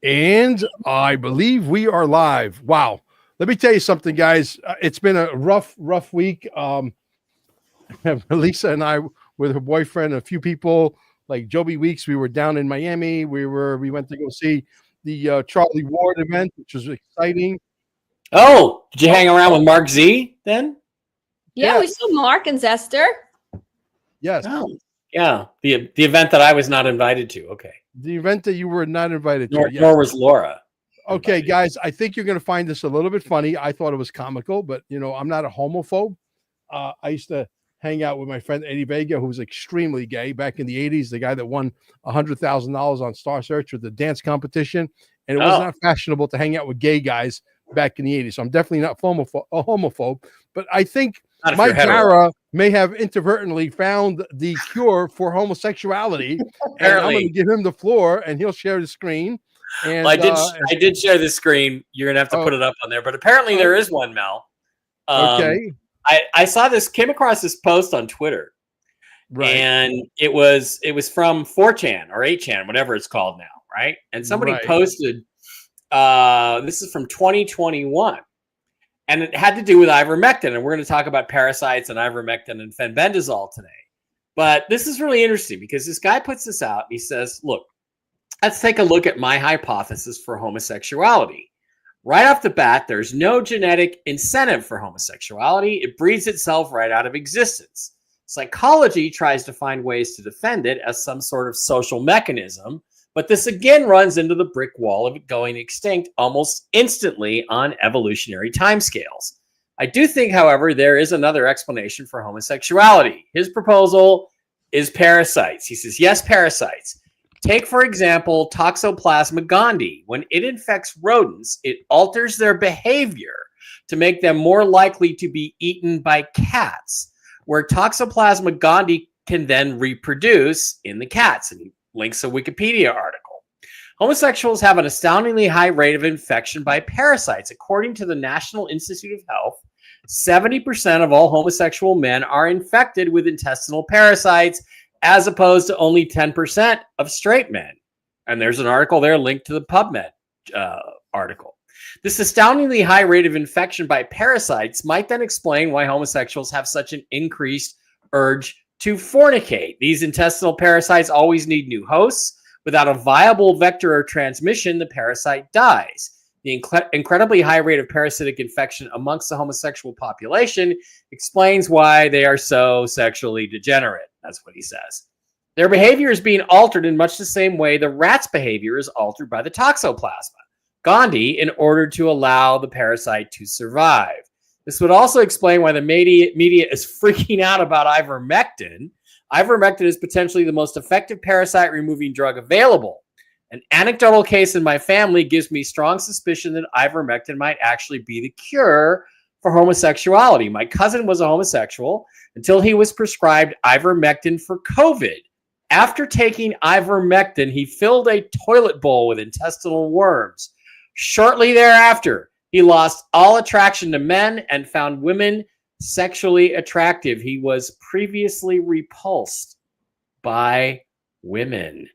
And I believe we are live. Wow. Let me tell you something, guys. It's been a rough week. Lisa and I, with her boyfriend, a few people like Joby Weeks, we were down in Miami. We went to go see the Charlie Ward event, which was exciting. Oh, did you hang around with Mark Z then? Yeah, we saw Mark and Zester. Yes. Oh, yeah. The event that I was not invited to. Okay. The event that you were not invited to. Nor was Laura. Okay, invited. guys, I think you're going to find this a little bit funny. I thought it was comical, but I'm not a homophobe. I used to hang out with my friend Eddie Vega, who was extremely gay back in the 80s, the guy that won $100,000 on Star Search with the dance competition. And it was not fashionable to hang out with gay guys back in the 80s. So I'm definitely not a homophobe, but I think Mike Gara may have inadvertently found the cure for homosexuality. And I'm going to give him the floor and he'll share the screen. And I did share the screen. You're going to have to put it up on there, but apparently there is one, Mel. Okay. I saw this, came across this post on Twitter, right? And it was from 4chan or 8chan, whatever it's called now, right? And somebody posted, this is from 2021, and it had to do with ivermectin, and we're going to talk about parasites and ivermectin and fenbendazole today. But this is really interesting because this guy puts this out. He says, look, let's take a look at my hypothesis for homosexuality. Right off the bat, there's no genetic incentive for homosexuality. It breeds itself right out of existence. Psychology tries to find ways to defend it as some sort of social mechanism, but this again runs into the brick wall of it going extinct almost instantly on evolutionary timescales. I do think, however, there is another explanation for homosexuality. His proposal is parasites. He says, yes, parasites. Take, for example, Toxoplasma gondii. When it infects rodents, it alters their behavior to make them more likely to be eaten by cats, where Toxoplasma gondii can then reproduce in the cats. And he links a Wikipedia article. Homosexuals have an astoundingly high rate of infection by parasites. According to the National Institute of Health, 70% of all homosexual men are infected with intestinal parasites, as opposed to only 10% of straight men. And there's an article there linked to the PubMed article. This astoundingly high rate of infection by parasites might then explain why homosexuals have such an increased urge to fornicate. These intestinal parasites always need new hosts. Without a viable vector of transmission, the parasite dies. The incredibly high rate of parasitic infection amongst the homosexual population explains why they are so sexually degenerate. That's what he says. Their behavior is being altered in much the same way the rat's behavior is altered by the Toxoplasma gondii in order to allow the parasite to survive. This would also explain why the media is freaking out about ivermectin. Ivermectin is potentially the most effective parasite-removing drug available. An anecdotal case in my family gives me strong suspicion that ivermectin might actually be the cure for homosexuality. My cousin was a homosexual until he was prescribed ivermectin for COVID. After taking ivermectin, he filled a toilet bowl with intestinal worms. Shortly thereafter, he lost all attraction to men and found women sexually attractive. He was previously repulsed by women.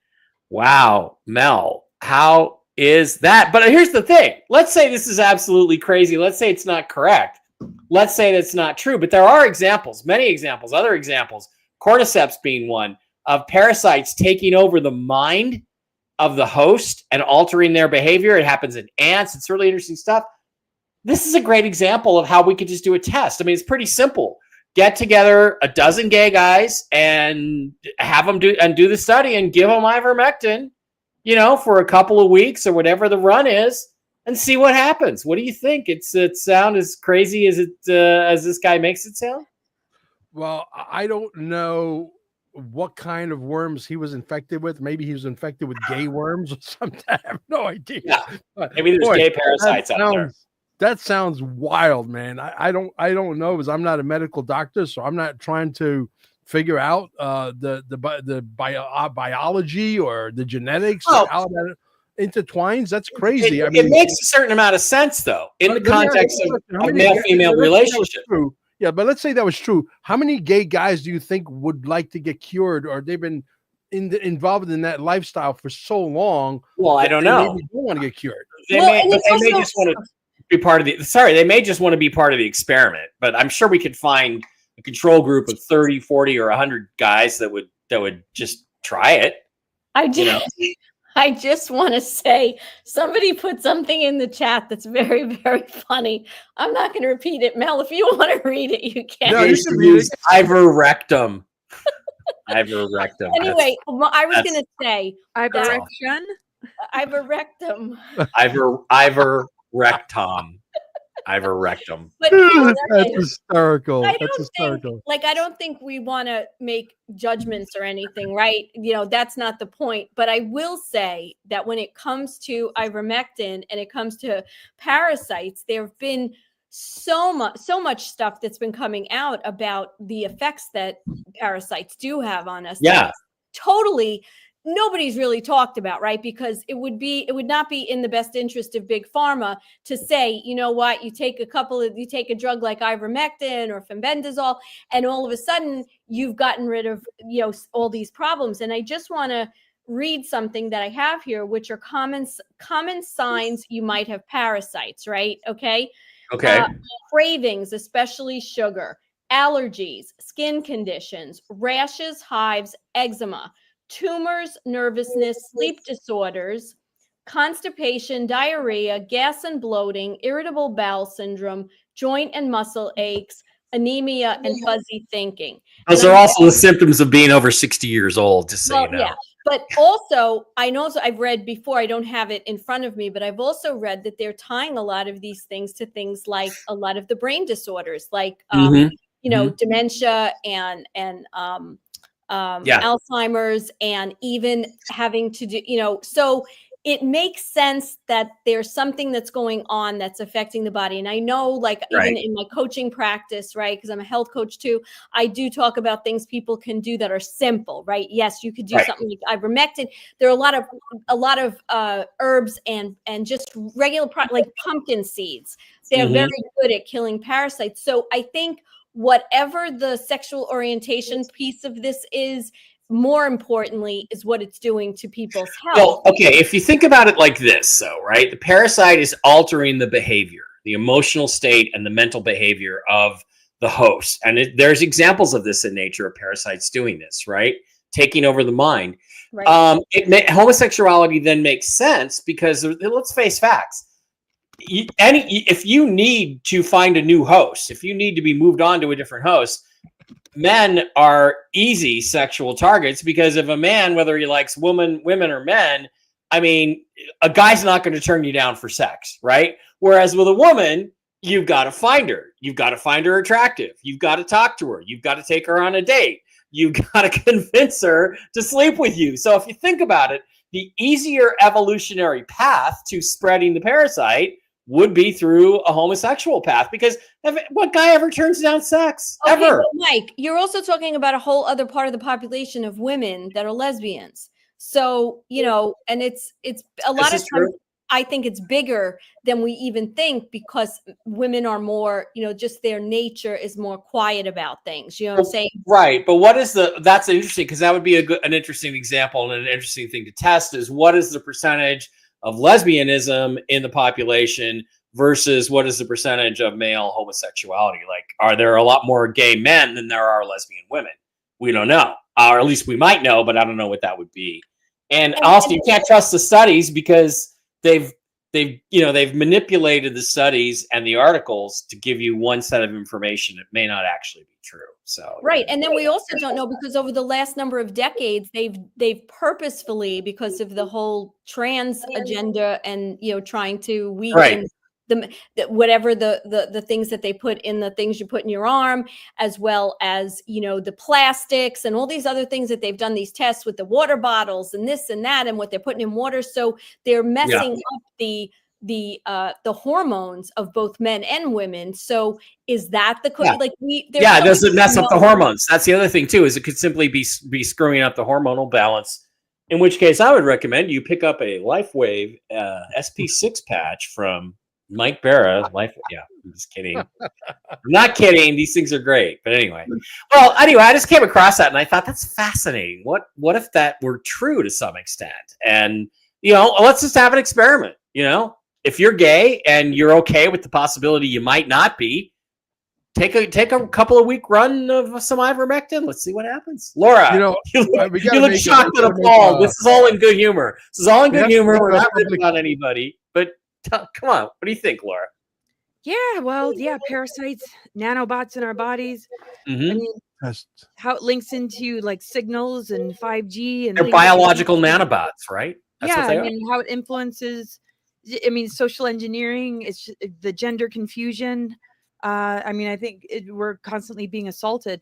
Wow, Mel, how is that? But here's the thing. Let's say this is absolutely crazy. Let's say it's not correct. Let's say that's not true. But there are examples, many examples, other examples, cordyceps being one, of parasites taking over the mind of the host and altering their behavior. It happens in ants. It's really interesting stuff. This is a great example of how we could just do a test. I mean, it's pretty simple. Get together a dozen gay guys and have them do the study and give them ivermectin, for a couple of weeks or whatever the run is, and see what happens. What do you think? It sound as crazy as as this guy makes it sound? Well, I don't know what kind of worms he was infected with. Maybe he was infected with gay worms or something. I have no idea. Yeah. Maybe there's gay parasites out there. That sounds wild, man. I don't know, because I'm not a medical doctor, so I'm not trying to figure out the biology or the genetics or how that intertwines. That's crazy. It makes a certain amount of sense, though, in the context of male-female relationship. Yeah, but let's say that was true. How many gay guys do you think would like to get cured, or they've been involved in that lifestyle for so long. Well, I don't know. Maybe don't want to get cured. They may just want to be part of the. Sorry, they may just want to be part of the experiment. But I'm sure we could find a control group of 30, 40, or 100 guys that would just try it. I just want to say, somebody put something in the chat that's very, very funny. I'm not going to repeat it. Mel, if you want to read it, you can. No, you can use iverrectum. Iverrectum. Anyway, I was going to say iverrectum. Iverrectum. Iverrectum. Iverrectum. But that's hysterical. That's hysterical. I don't think we want to make judgments or anything, right? That's not the point. But I will say that when it comes to ivermectin and it comes to parasites, there have been so much stuff that's been coming out about the effects that parasites do have on us. Yeah. Totally. Nobody's really talked about, right? Because it would not be in the best interest of big pharma to say, you know what, you take a drug like ivermectin or fenbendazole, and all of a sudden you've gotten rid of, all these problems. And I just want to read something that I have here, which are common signs you might have parasites, right? Okay. Cravings, especially sugar, allergies, skin conditions, rashes, hives, eczema, tumors, nervousness, sleep disorders, constipation, diarrhea, gas and bloating, irritable bowel syndrome, joint and muscle aches, anemia, and fuzzy thinking. Those are also the symptoms of being over 60 years old, just so you know. Yeah. But also, I've read before, I don't have it in front of me, but I've also read that they're tying a lot of these things to things like a lot of the brain disorders, like, dementia and Alzheimer's, and even having to do, so it makes sense that there's something that's going on that's affecting the body. And I know, even in my coaching practice, right, because I'm a health coach too, I do talk about things people can do that are simple, right? Yes, you could do something like ivermectin. There are a lot of herbs and just regular like pumpkin seeds. They're very good at killing parasites. So I think whatever the sexual orientation piece of this is, more importantly, is what it's doing to people's health. Well, okay, if you think about it like this, though, right? The parasite is altering the behavior, the emotional state and the mental behavior of the host. And there's examples of this in nature, of parasites doing this, right? Taking over the mind. Right. Homosexuality then makes sense because, let's face facts, if you need to find a new host, if you need to be moved on to a different host, men are easy sexual targets, because if a man, whether he likes women or men, I mean, a guy's not going to turn you down for sex, right? Whereas with a woman, you've got to find her. You've got to find her attractive. You've got to talk to her. You've got to take her on a date. You've got to convince her to sleep with you. So if you think about it, the easier evolutionary path to spreading the parasite would be through a homosexual path, because what guy ever turns down sex? Okay, ever? But Mike, you're also talking about a whole other part of the population of women that are lesbians. So, and it's a lot of times, I think it's bigger than we even think, because women are more, just their nature is more quiet about things. You know what I'm saying? Right. But that's interesting, because that would be an interesting example and an interesting thing to test, is what is the percentage of lesbianism in the population versus what is the percentage of male homosexuality? Like, are there a lot more gay men than there are lesbian women? We don't know, or at least we might know, but I don't know what that would be. And also, you can't trust the studies, because they've manipulated the studies and the articles to give you one set of information that may not actually be true. So right. And then we also don't know, because over the last number of decades, they've purposefully, because of the whole trans agenda and trying to weaken whatever the things that they put in, the things you put in your arm, as well as the plastics and all these other things that they've done these tests with, the water bottles and this and that, and what they're putting in water. So they're messing up the hormones of both men and women. So is that the does it mess up the hormones? That's the other thing too, is it could simply be screwing up the hormonal balance, in which case I would recommend you pick up a LifeWave SP6 patch from Mike Barra, life. Yeah, I'm just kidding. I'm not kidding. These things are great. But anyway, I just came across that and I thought that's fascinating. What if that were true to some extent? And let's just have an experiment. If you're gay and you're okay with the possibility you might not be, take a couple of week run of some ivermectin. Let's see what happens. Laura, you look shocked and appalled. This is all in good humor. This is all in good humor. We're not ripping on anybody. But come on, what do you think, Laura? Yeah, well, parasites, nanobots in our bodies. Mm-hmm. I mean, how it links into like signals and 5G and they're biological nanobots, right? That's what they are. How it influences. I mean, social engineering. It's the gender confusion. I think we're constantly being assaulted.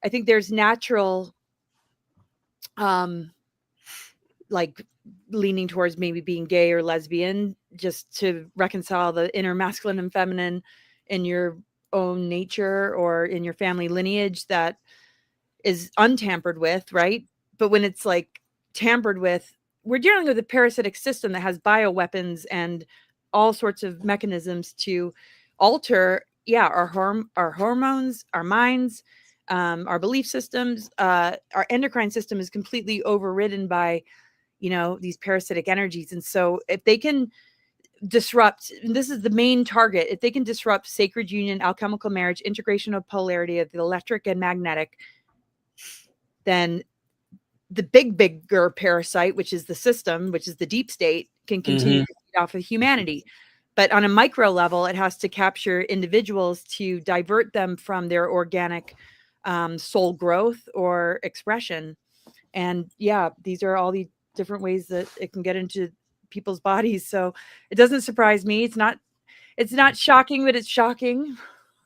I think there's natural, like leaning towards maybe being gay or lesbian, just to reconcile the inner masculine and feminine in your own nature or in your family lineage that is untampered with, right? But when it's like tampered with, we're dealing with a parasitic system that has bioweapons and all sorts of mechanisms to alter our hormones, our minds, our belief systems. Our endocrine system is completely overridden by these parasitic energies. And so if they can disrupt, and this is the main target, if they can disrupt sacred union, alchemical marriage, integration of polarity of the electric and magnetic, then the bigger parasite, which is the system, which is the deep state, can continue to feed off of humanity. But on a micro level, it has to capture individuals to divert them from their organic soul growth or expression. And these are all the different ways that it can get into people's bodies. So it doesn't surprise me. It's not shocking, but it's shocking.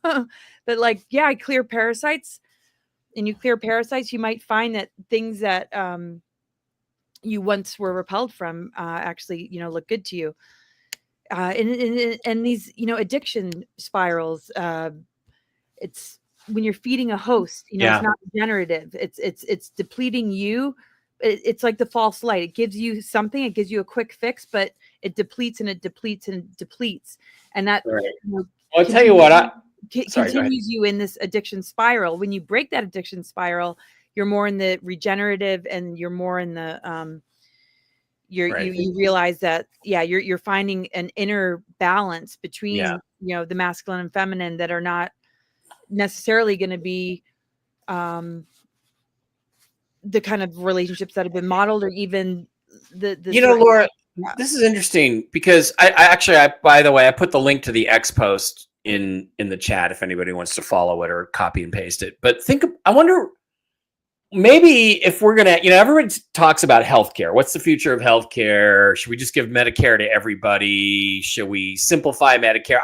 But I clear parasites. And you clear parasites, you might find that things that you once were repelled from actually, look good to you. And these, addiction spirals, it's when you're feeding a host, it's not regenerative. It's depleting you. It's like the false light. It gives you something. It gives you a quick fix, but it depletes and it depletes and it depletes. And that, right. I'll tell you what, continues you in this addiction spiral. When you break that addiction spiral, you're more in the regenerative and you're more in the, you realize that, you're finding an inner balance between, the masculine and feminine that are not necessarily going to be, the kind of relationships that have been modeled, or even the Laura, this is interesting because I by the way, I put the link to the X post in the chat if anybody wants to follow it or copy and paste it. But I wonder, maybe if we're going to, everyone talks about healthcare. What's the future of healthcare? Should we just give Medicare to everybody? Should we simplify Medicare?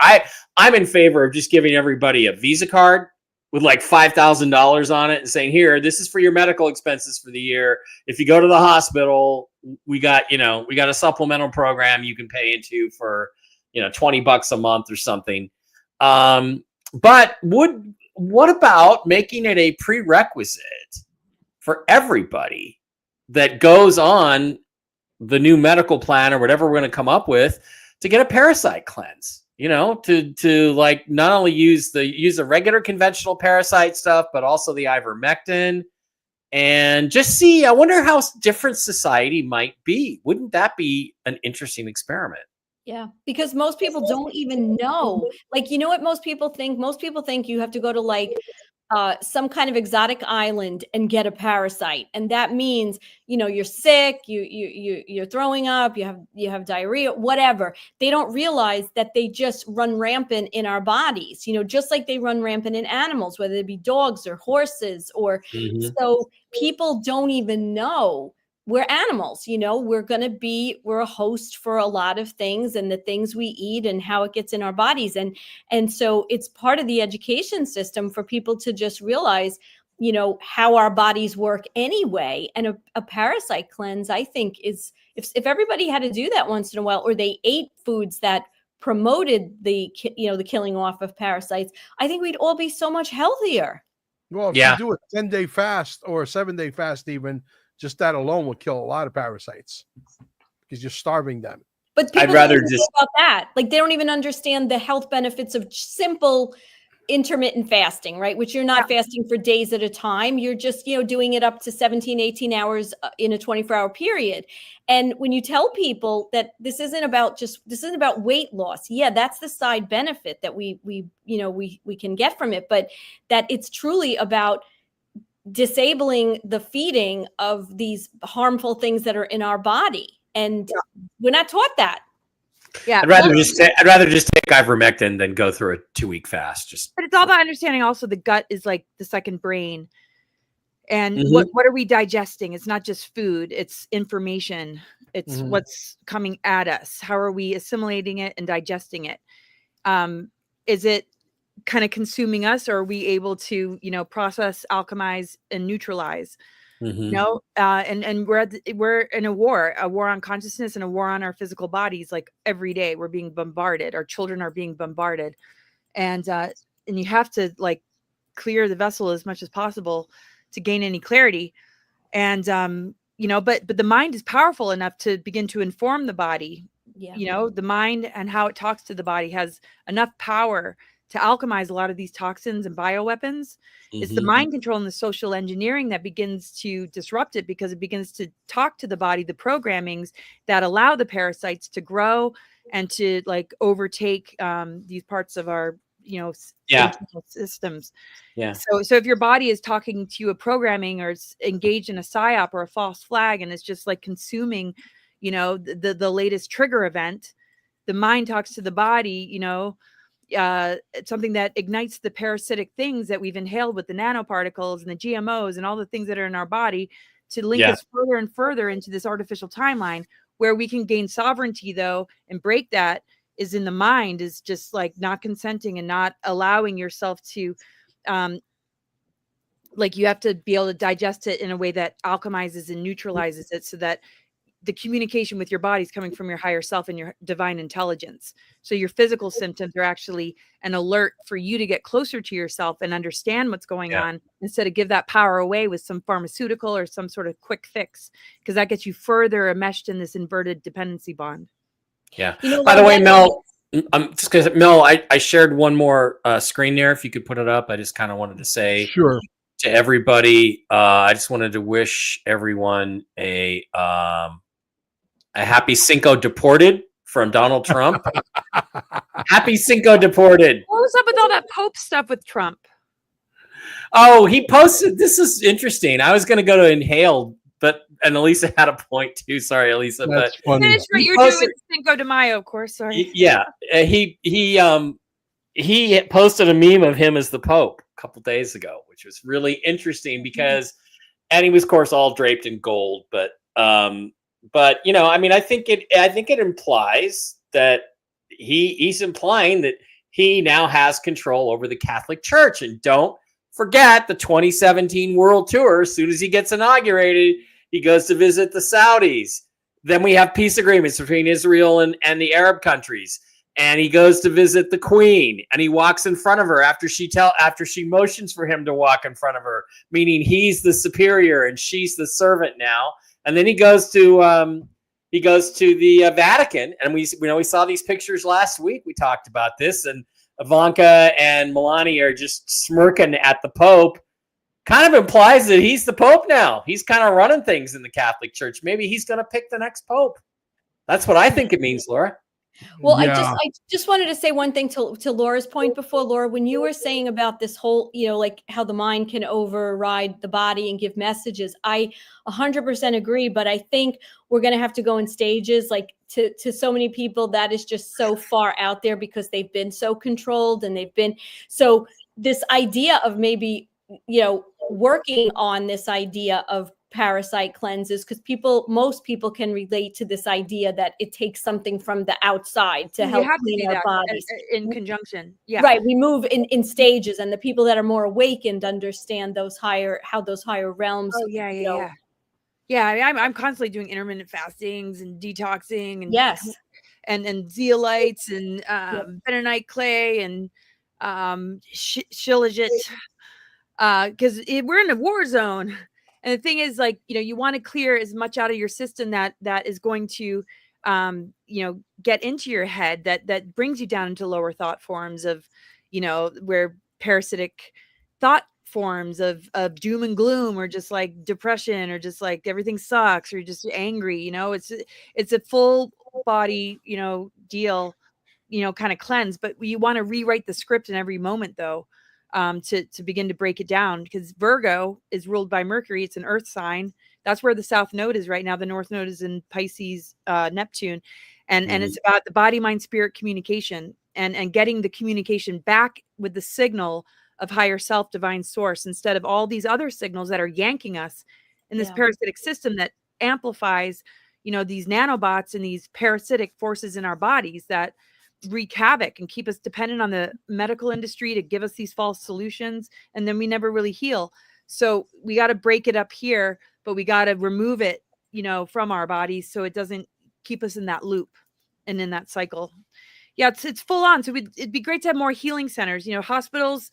I'm in favor of just giving everybody a Visa card with like $5,000 on it and saying, here, this is for your medical expenses for the year. If you go to the hospital, we got a supplemental program you can pay into for, $20 a month or something. But what about making it a prerequisite for everybody that goes on the new medical plan or whatever we're going to come up with to get a parasite cleanse? To like not only use the regular conventional parasite stuff, but also the ivermectin, and just see. I wonder how different society might be. Wouldn't that be an interesting experiment? Yeah, because most people don't even know. What most people think? Most people think you have to go to some kind of exotic island and get a parasite, and that means you're sick, you're throwing up, you have diarrhea, whatever. They don't realize that they just run rampant in our bodies, just like they run rampant in animals, whether it be dogs or horses or so people don't even know. We're animals, we're a host for a lot of things, and the things we eat and how it gets in our bodies. And so it's part of the education system for people to just realize, how our bodies work anyway. And a parasite cleanse, I think, is if everybody had to do that once in a while, or they ate foods that promoted the killing off of parasites, I think we'd all be so much healthier. Well, if you do a 10-day fast or a 7-day fast, even just that alone will kill a lot of parasites because you're starving them. But people I'd don't rather even know just about that. Like they don't even understand the health benefits of simple intermittent fasting, right? Which you're not fasting for days at a time. You're just, doing it up to 17, 18 hours in a 24-hour period. And when you tell people that this isn't about weight loss. Yeah, that's the side benefit that we can get from it, but that it's truly about disabling the feeding of these harmful things that are in our body. And we're not taught that. Yeah. I'd rather just take ivermectin than go through a 2-week fast. But it's all about understanding also the gut is like the second brain. And Mhm. what are we digesting? It's not just food, it's information. It's what's coming at us. How are we assimilating it and digesting it? Is it kind of consuming us, or are we able to, process, alchemize, and neutralize? And we're in a war on consciousness and a war on our physical bodies. Like every day we're being bombarded. Our children are being bombarded. And you have to like clear the vessel as much as possible to gain any clarity. And, but the mind is powerful enough to begin to inform the body. Yeah. The mind and how it talks to the body has enough power to alchemize a lot of these toxins and bioweapons. It's the mind control and the social engineering that begins to disrupt it, because it begins to talk to the body, the programmings that allow the parasites to grow and to like overtake these parts of our, internal systems. Yeah. So if your body is talking to you a programming, or it's engaged in a psyop or a false flag, and it's just like consuming, the latest trigger event, the mind talks to the body, it's something that ignites the parasitic things that we've inhaled with the nanoparticles and the GMOs and all the things that are in our body to link us further and further into this artificial timeline. Where we can gain sovereignty though and break that is in the mind, is just like not consenting and not allowing yourself to like you have to be able to digest it in a way that alchemizes and neutralizes it, so that the communication with your body is coming from your higher self and your divine intelligence. So your physical symptoms are actually an alert for you to get closer to yourself and understand what's going on, instead of give that power away with some pharmaceutical or some sort of quick fix, because that gets you further enmeshed in this inverted dependency bond. Yeah. By the way, Mel, just because Mel, I shared one more screen there. If you could put it up, I just kind of wanted to say to everybody, I just wanted to wish everyone a happy Cinco Deported from Donald Trump. Happy Cinco Deported. What was up with all that Pope stuff with Trump? Oh, he posted. This is interesting. I was going to go to Inhaled, and Elisa had a point too. Sorry, Elisa. That's but funny. Finish what you're doing, Cinco de Mayo, of course. Sorry. Yeah, he posted a meme of him as the Pope a couple days ago, which was really interesting because, and he was, of course, all draped in gold. But I mean, I think it implies that he's implying that he now has control over the Catholic Church. And don't forget the 2017 World Tour. As soon as he gets inaugurated, he goes to visit the Saudis. Then we have peace agreements between Israel and the Arab countries. And he goes to visit the Queen, and he walks in front of her after she motions for him to walk in front of her, meaning he's the superior and she's the servant now. And then he goes to the Vatican, and we saw these pictures last week. We talked about this, and Ivanka and Melania are just smirking at the Pope. Kind of implies that he's the Pope now. He's kind of running things in the Catholic Church. Maybe he's going to pick the next Pope. That's what I think it means, Laura. Well, I just wanted to say one thing to Laura's point before. Laura, when you were saying about this whole, like how the mind can override the body and give messages, I 100% agree. But I think we're going to have to go in stages. Like to so many people, that is just so far out there because they've been so controlled and they've been so this idea of maybe, working on this idea of parasite cleanses, because most people can relate to this idea that it takes something from the outside to help clean our bodies in conjunction. Yeah, right. We move in stages, and the people that are more awakened understand how those higher realms. Oh yeah. I'm constantly doing intermittent fastings and detoxing, and and zeolites and bentonite clay and shilajit, because we're in a war zone. And the thing is, like, you want to clear as much out of your system that is going to get into your head that brings you down into lower thought forms of, where parasitic thought forms of doom and gloom, or just like depression, or just like everything sucks, or you're just angry. It's a full body, deal, kind of cleanse. But you want to rewrite the script in every moment, though, to begin to break it down, because Virgo is ruled by Mercury. It's an earth sign. That's where the South Node is right now. The North Node is in Pisces, Neptune. And it's about the body, mind, spirit communication, and getting the communication back with the signal of higher self, divine source, instead of all these other signals that are yanking us in this parasitic system that amplifies, these nanobots and these parasitic forces in our bodies that wreak havoc and keep us dependent on the medical industry to give us these false solutions. And then we never really heal. So we got to break it up here, but we got to remove it, from our bodies, so it doesn't keep us in that loop and in that cycle. Yeah, it's full on. So it'd be great to have more healing centers. Hospitals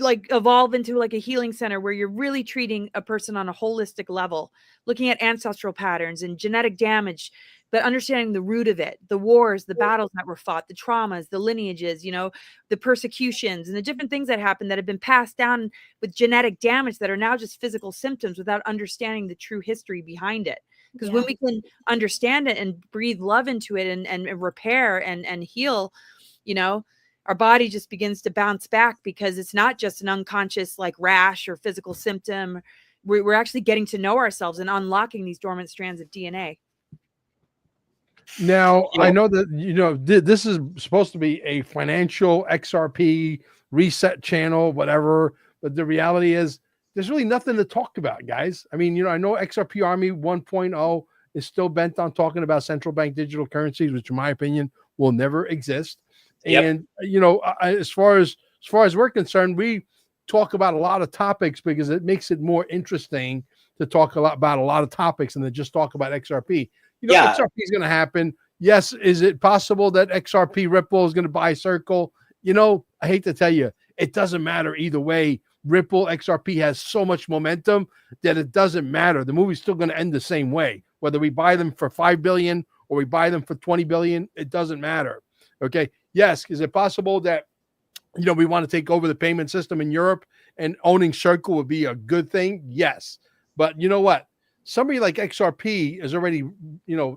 like evolve into like a healing center where you're really treating a person on a holistic level, looking at ancestral patterns and genetic damage, but understanding the root of it, the wars, the battles that were fought, the traumas, the lineages, the persecutions, and the different things that happened that have been passed down with genetic damage that are now just physical symptoms without understanding the true history behind it. Because when we can understand it and breathe love into it and repair and heal, our body just begins to bounce back, because it's not just an unconscious like rash or physical symptom. We're actually getting to know ourselves and unlocking these dormant strands of DNA. Now, I know that, this is supposed to be a financial XRP reset channel, whatever. But the reality is there's really nothing to talk about, guys. I mean, I know XRP Army 1.0 is still bent on talking about central bank digital currencies, which in my opinion will never exist. Yep. And, as far as we're concerned, we talk about a lot of topics because it makes it more interesting to talk about a lot of topics and then just talk about XRP. XRP is going to happen. Yes. Is it possible that XRP Ripple is going to buy Circle? I hate to tell you, it doesn't matter either way. Ripple, XRP has so much momentum that it doesn't matter. The movie's still going to end the same way. Whether we buy them for $5 billion or we buy them for $20 billion, it doesn't matter. Okay. Yes. Is it possible that, we want to take over the payment system in Europe and owning Circle would be a good thing? Yes. But you know what? Somebody like XRP has already,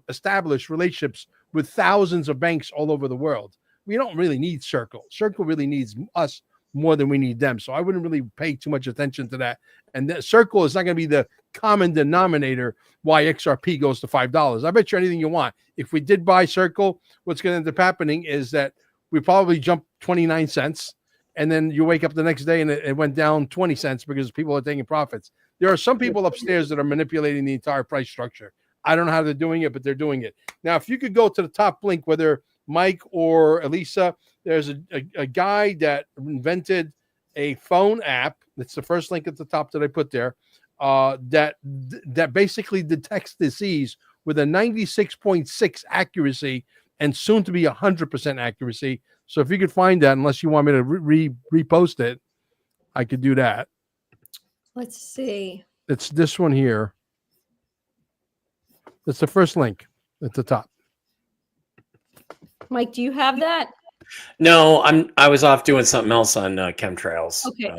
established relationships with thousands of banks all over the world. We don't really need Circle. Circle really needs us more than we need them. So I wouldn't really pay too much attention to that. And that Circle is not going to be the common denominator why XRP goes to $5. I bet you anything you want. If we did buy Circle, what's going to end up happening is that we probably jump 29 cents. And then you wake up the next day and it went down 20 cents because people are taking profits. There are some people upstairs that are manipulating the entire price structure. I don't know how they're doing it, but they're doing it. Now, if you could go to the top link, whether Mike or Elisa, there's a guy that invented a phone app. That's the first link at the top that I put there. That basically detects disease with a 96.6 accuracy and soon to be 100% accuracy. So if you could find that, unless you want me to repost it, I could do that. Let's see. It's this one here. That's the first link at the top. Mike, do you have that? No, I was off doing something else on chemtrails. Okay.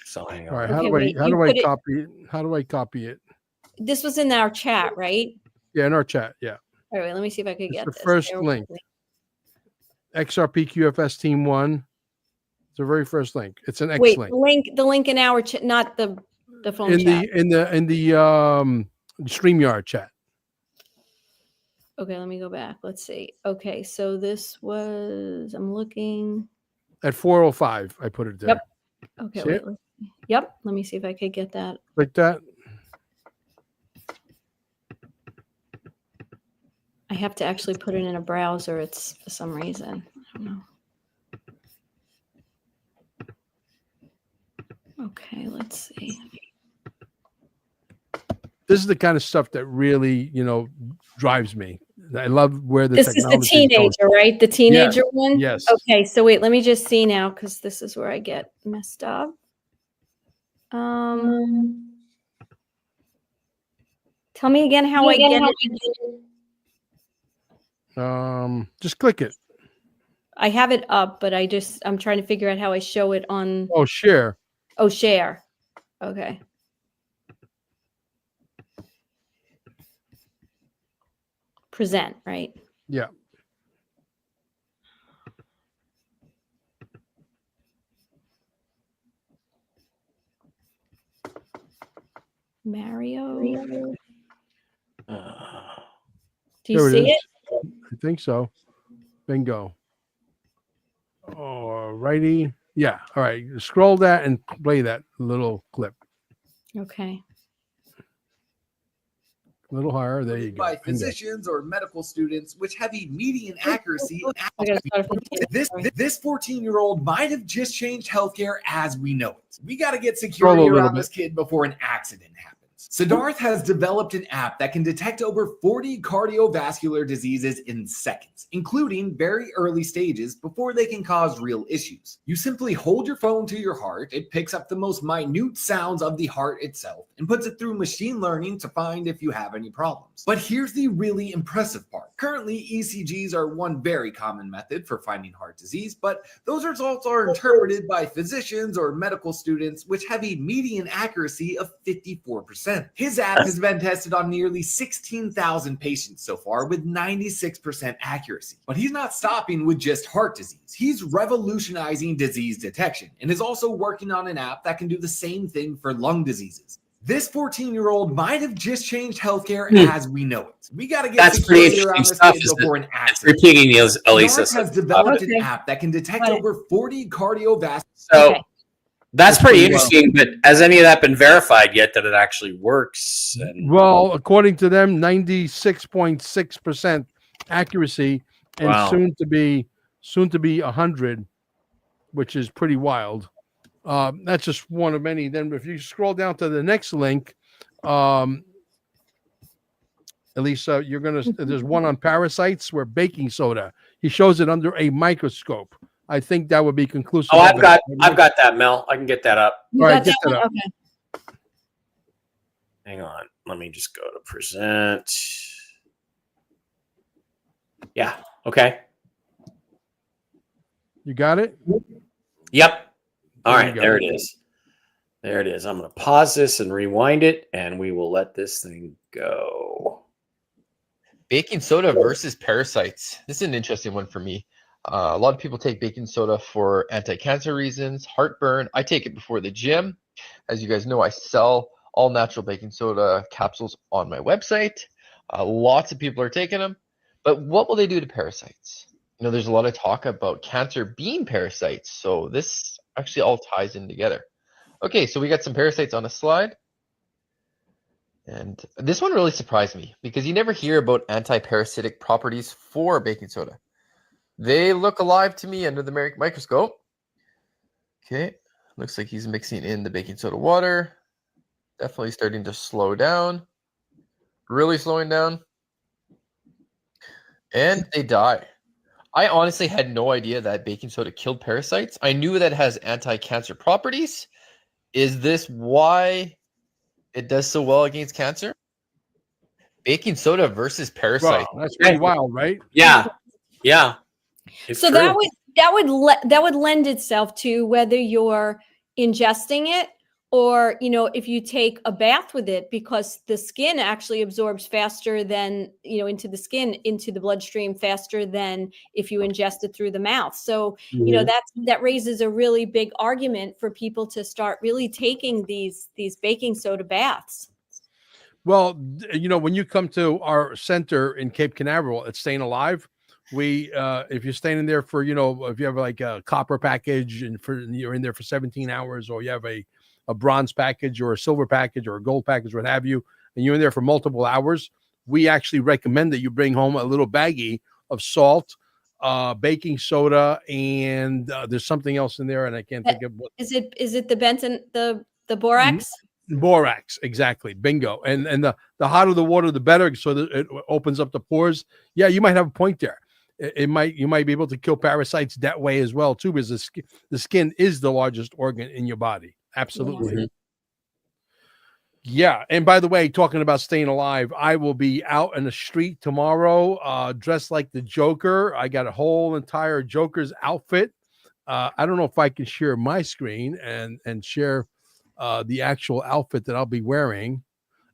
So hang All on. right. Okay, How do I copy it? How do I copy it? This was in our chat, right? Yeah, in our chat. Yeah. All right, let me see if I could get The this. first Bear with link. me. XRP QFS Team 1. It's the very first link. It's an X Wait, link. the link in our chat, not the phone In chat. the StreamYard chat. Okay, let me go back. Let's see. Okay, so this was, I'm looking. At 4:05, I put it there. Yep. Okay, See wait. it? Let's see. Yep. Let me see if I could get that. Like that. I have to actually put it in a browser. It's for some reason. I don't know. Okay, let's see. This is the kind of stuff that really, drives me. I love where the This is technology the teenager, right? The teenager one? Yes. Okay, so wait, let me just see now because this is where I get messed up. Tell me again how I get it. Just click it. I have it up, but I'm trying to figure out how I show it on. Oh, share. Oh, share. Okay. Present, right? Yeah. Mario. Uh, Do you There see is. it? I think so. Bingo. All righty. Yeah. All right. Scroll that and play that little clip. Okay. A little higher. There you go. By Bingo. physicians or medical students, which have a median accuracy. I gotta start from the beginning, sorry. This 14-year-old might have just changed healthcare as we know it. We got to get Scroll a security little around bit. this kid before an accident happens. Siddharth has developed an app that can detect over 40 cardiovascular diseases in seconds, including very early stages before they can cause real issues. You simply hold your phone to your heart, it picks up the most minute sounds of the heart itself, and puts it through machine learning to find if you have any problems. But here's the really impressive part. Currently, ECGs are one very common method for finding heart disease, but those results are interpreted by physicians or medical students, which have a median accuracy of 54%. His app has been tested on nearly 16,000 patients so far with 96% accuracy. But he's not stopping with just heart disease. He's revolutionizing disease detection and is also working on an app that can do the same thing for lung diseases. This 14-year-old might have just changed healthcare as we know it. We got to get That's pretty security around interesting this stuff. kid before an It's accident. repeating Elisa Siddharth said. has developed Okay. an app that can detect Got it. over 40 cardiovascular. So Okay. that's That's pretty pretty interesting. But has any of that been verified yet that it actually works? And Well, according to them, 96.6% accuracy, and Wow. soon to be 100, which is pretty wild. That's just one of many. Then, if you scroll down to the next link, Elisa, you're gonna. There's one on parasites where baking soda. He shows it under a microscope. I think that would be conclusive. oh, I've got evidence. that, Mel. I can get that up. You All right, got get that that one? up. Okay. Hang on. Let me just go to present. Yeah. Okay. You got it. Yep. All There you right. go. There it is. There it is. I'm going to pause this and rewind it, and we will let this thing go. Baking soda versus parasites. This is an interesting one for me. A lot of people take baking soda for anti-cancer reasons, heartburn. I take it before the gym. As you guys know, I sell all natural baking soda capsules on my website. Lots of people are taking them. But what will they do to parasites? You know, there's a lot of talk about cancer being parasites. So this actually all ties in together. Okay, so we got some parasites on a slide. And this one really surprised me because you never hear about anti-parasitic properties for baking soda. They look alive to me under the microscope. Okay, looks like he's mixing in the baking soda water. Definitely starting to slow down. Really slowing down. And they die. I honestly had no idea that baking soda killed parasites. I knew that it has anti-cancer properties. Is this why it does so well against cancer? Baking soda versus parasite. Wow, that's pretty wild, right? Yeah. Yeah. It's So true. that would lend itself to whether you're ingesting it or, you know, if you take a bath with it, because the skin actually absorbs faster than, you know, into the skin, into the bloodstream faster than if you ingest it through the mouth. So, you know, that raises a really big argument for people to start really taking these baking soda baths. Well, you know, when you come to our center in Cape Canaveral at Staying Alive, we if you're staying in there for, you know, if you have like a copper package and you're in there for 17 hours, or you have a bronze package or a silver package or a gold package, what have you, and you're in there for multiple hours, we actually recommend that you bring home a little baggie of salt, baking soda, and there's something else in there, and I can't think of what. Is it the Benton, the borax? Borax, exactly. Bingo. And the hotter the water, the better, so that it opens up the pores. Yeah, you might have a point there. You might be able to kill parasites that way as well too, because the skin is the largest organ in your body. Absolutely. Yeah, and by the way, talking about staying alive, I will be out in the street tomorrow, dressed like the Joker. I got a whole entire Joker's outfit. I don't know if I can share my screen and share the actual outfit that I'll be wearing.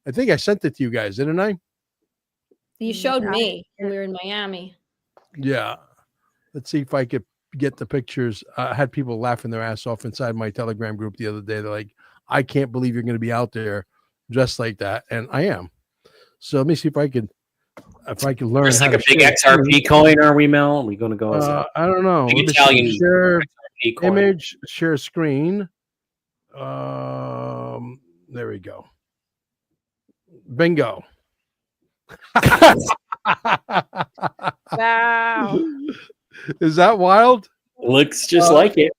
I think I sent it to you guys, didn't I? You showed me when we were in Miami. Yeah. Let's see if I could get the pictures. I had people laughing their ass off inside my Telegram group the other day. They're like, I can't believe you're going to be out there dressed like that. And I am. So let me see if I can learn. It's like how a to big share XRP coin, are we, Mel? Are we going to go as a I don't know. big Let me see. Italian Share XRP coin? image, share screen. There we go. Bingo. Wow. Is that wild? Looks just like it.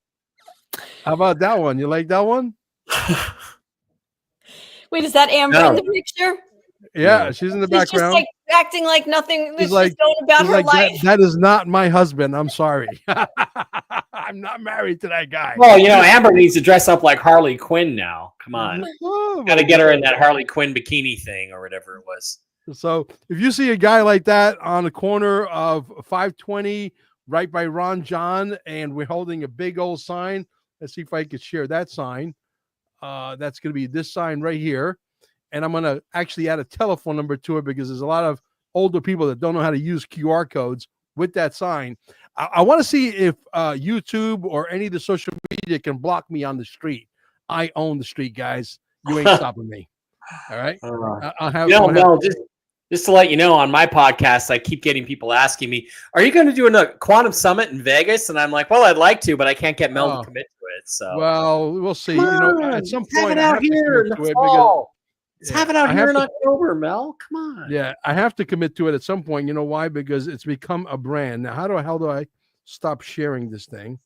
How about that one? You like that one? Wait, is that Amber No. in the picture? Yeah, she's in the She's just background. like acting like nothing. She's She's like- just going about She's her like, life. that is not my husband. I'm sorry. I'm not married to that guy. Well, Amber needs to dress up like Harley Quinn now. Come on. Oh, Got to my get her God. in that Harley Quinn bikini thing or whatever it was. So if you see a guy like that on the corner of 520 right by Ron John and we're holding a big old sign, let's see if I could share that sign. That's going to be this sign right here. And I'm going to actually add a telephone number to it because there's a lot of older people that don't know how to use QR codes with that sign. I want to see if YouTube or any of the social media can block me on the street. I own the street, guys. You ain't stopping me. All right. I'll have, Mel, just to let you know, on my podcast, I keep getting people asking me, "Are you going to do a quantum summit in Vegas?" And I'm like, "Well, I'd like to, but I can't get Mel to commit to it." So, well, we'll see. At some have point, it I out have to here in commit to the it fall. Let's yeah, have it out I here have in to- October, Mel. Come on. Yeah, I have to commit to it at some point. You know why? Because it's become a brand. Now, how the hell do I stop sharing this thing?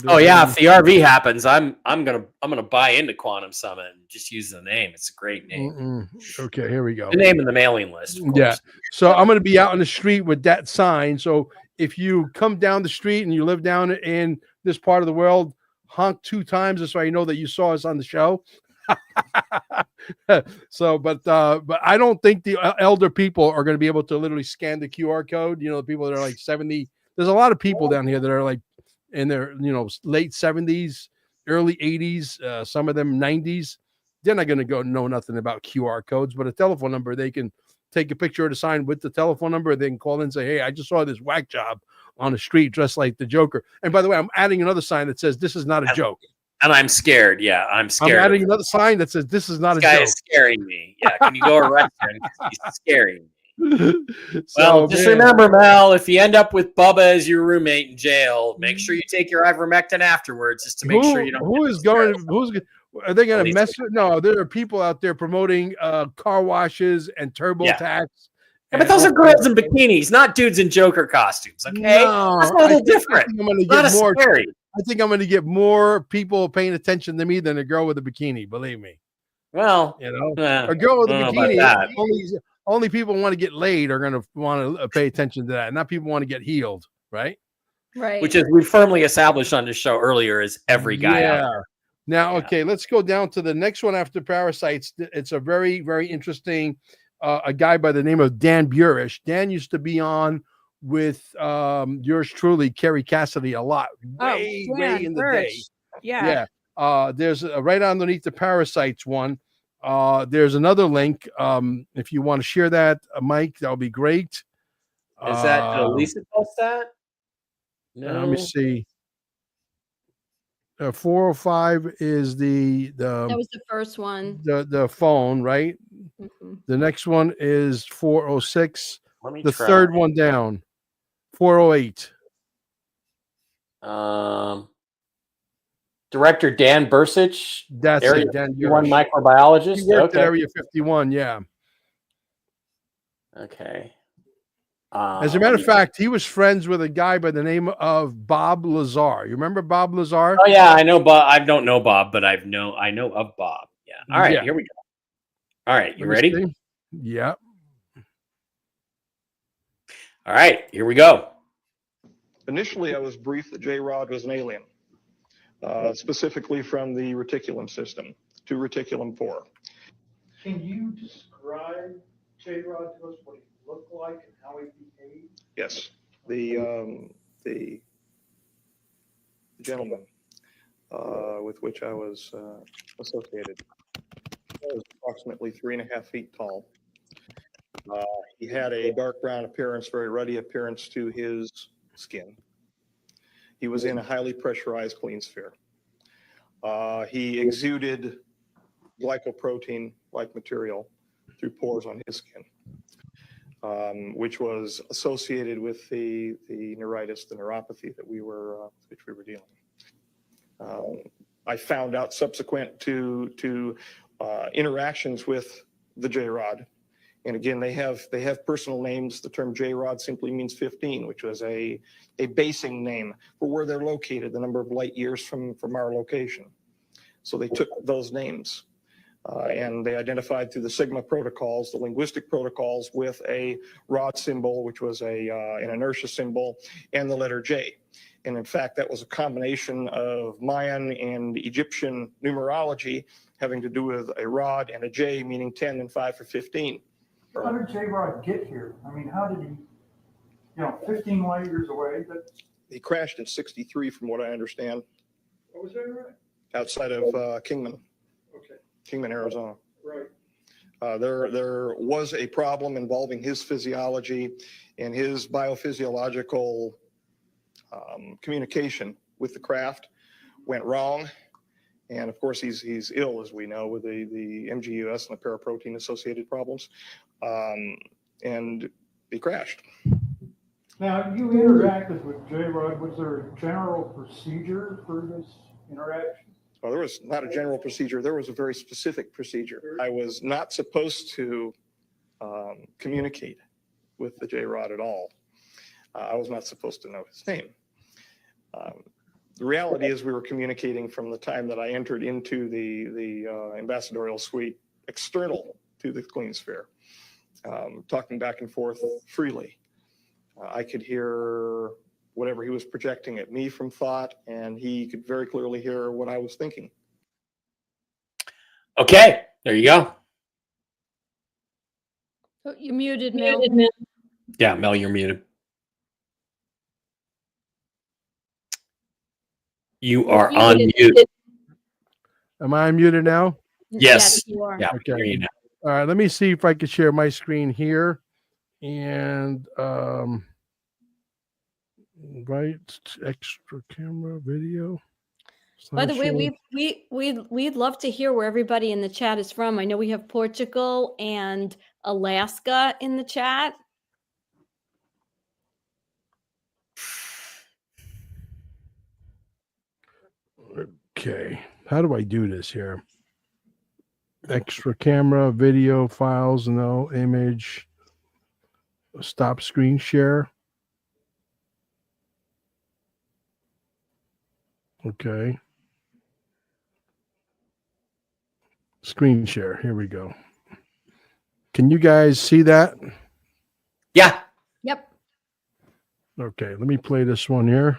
Oh yeah, if the RV happens, I'm gonna buy into Quantum Summit and just use the name. It's a great name. Okay, here we go. The name in the mailing list. Of course. Yeah. So I'm going to be out on the street with that sign. So if you come down the street and you live down in this part of the world, honk 2 times so I know that you saw us on the show. So, but I don't think the elder people are going to be able to literally scan the QR code. The people that are like 70. There's a lot of people down here that are like in their late 70s, early 80s, some of them 90s. They're not going to know nothing about QR codes, but a telephone number, they can take a picture of the sign with the telephone number. They can call in and say, "Hey, I just saw this whack job on the street dressed like the Joker." And by the way, I'm adding another sign that says, "This is not a joke." And I'm scared. Yeah, I'm scared. I'm adding another sign that says, "This is not This a guy joke." is scaring me. Yeah, can you go arrest him? He's scaring me. So, Well, just man, remember, Mel, if you end up with Bubba as your roommate in jail, make sure you take your ivermectin afterwards, just to make sure you don't. Who's are they going to Police. mess with? No, there are people out there promoting car washes and TurboTax. Yeah, but those are girls in bikinis, not dudes in Joker costumes. Okay, No, that's a little different. I think I'm going to Not get as more. scary. I think I'm going to get more people paying attention to me than a girl with a bikini. Believe me. Well, A girl with a I don't know about bikini. that. Only people who want to get laid are going to want to pay attention to that. Not people who want to get healed, right? Right. which is we firmly established on this show earlier is every guy out Yeah. there. Now, Yeah. okay, let's go down to the next one after Parasites. It's a very, very interesting. A guy by the name of Dan Burish. Dan used to be on with yours truly, Kerry Cassidy, a lot, way in the day. Yeah. There's right underneath the Parasites one. There's another link. If you want to share that, Mike, that would be great. Is that Lisa post that? No. Let me see. 405 is the That was the first one. the phone, right? Mhm. The next one is 406. Let me The try. third one down, 408. Director Dan Bursich, That's Area it. Dan 51 Burish. microbiologist. He worked at Okay. Area 51, yeah. Okay. As a matter of fact, he was friends with a guy by the name of Bob Lazar. You remember Bob Lazar? Oh yeah, I know Bob. I don't know Bob, but I know of Bob. Yeah. All right, Yeah. here we go. All right, you Let me ready? see. Yeah. All right, here we go. Initially, I was briefed that J-Rod was an alien, specifically from the reticulum system, to reticulum 4. Can you describe J-Rod to us, what he looked like and how he behaved? Yes, the gentleman with which I was associated was approximately 3.5 feet tall. He had a dark brown appearance, very ruddy appearance to his skin. He was in a highly pressurized clean sphere. He exuded glycoprotein-like material through pores on his skin, which was associated with the neuritis, the neuropathy that we were dealing. I found out subsequent to interactions with the J-Rod. And again, they have personal names. The term J-Rod simply means 15, which was a basing name for where they're located, the number of light years from our location. So they took those names and they identified through the Sigma protocols, the linguistic protocols, with a rod symbol, which was an inertia symbol, and the letter J. And in fact, that was a combination of Mayan and Egyptian numerology having to do with a rod and a J, meaning 10 and 5 for 15. How did J-Rod get here? I mean, how did he, 15 light years away, but. He crashed in '63, from what I understand, What was that, right? outside of Kingman, Arizona. Right. There was a problem involving his physiology and his biophysiological communication with the craft went wrong. And of course, he's ill, as we know, with the MGUS and the paraprotein associated problems. And he crashed. Now, you interacted with J-Rod. Was there a general procedure for this interaction? Well, there was not a general procedure. There was a very specific procedure. I was not supposed to communicate with the J-Rod at all. I was not supposed to know his name. The reality is we were communicating from the time that I entered into the ambassadorial suite external to the clean sphere, talking back and forth freely. I could hear whatever he was projecting at me from thought, and he could very clearly hear what I was thinking. Okay, there you go. Oh, you muted, Mel. Yeah, Mel, you're muted. You are on mute. Am I unmuted now? Yes. You are. Yeah, Okay. hear you now. All right, let me see if I can share my screen here. And right, extra camera video. By the way, Slideshow. we'd love to hear where everybody in the chat is from. I know we have Portugal and Alaska in the chat. Okay, how do I do this here? Extra camera, video, files, no image. Stop screen share. Okay. Screen share. Here we go. Can you guys see that? Yeah. Yep. Okay, let me play this one here.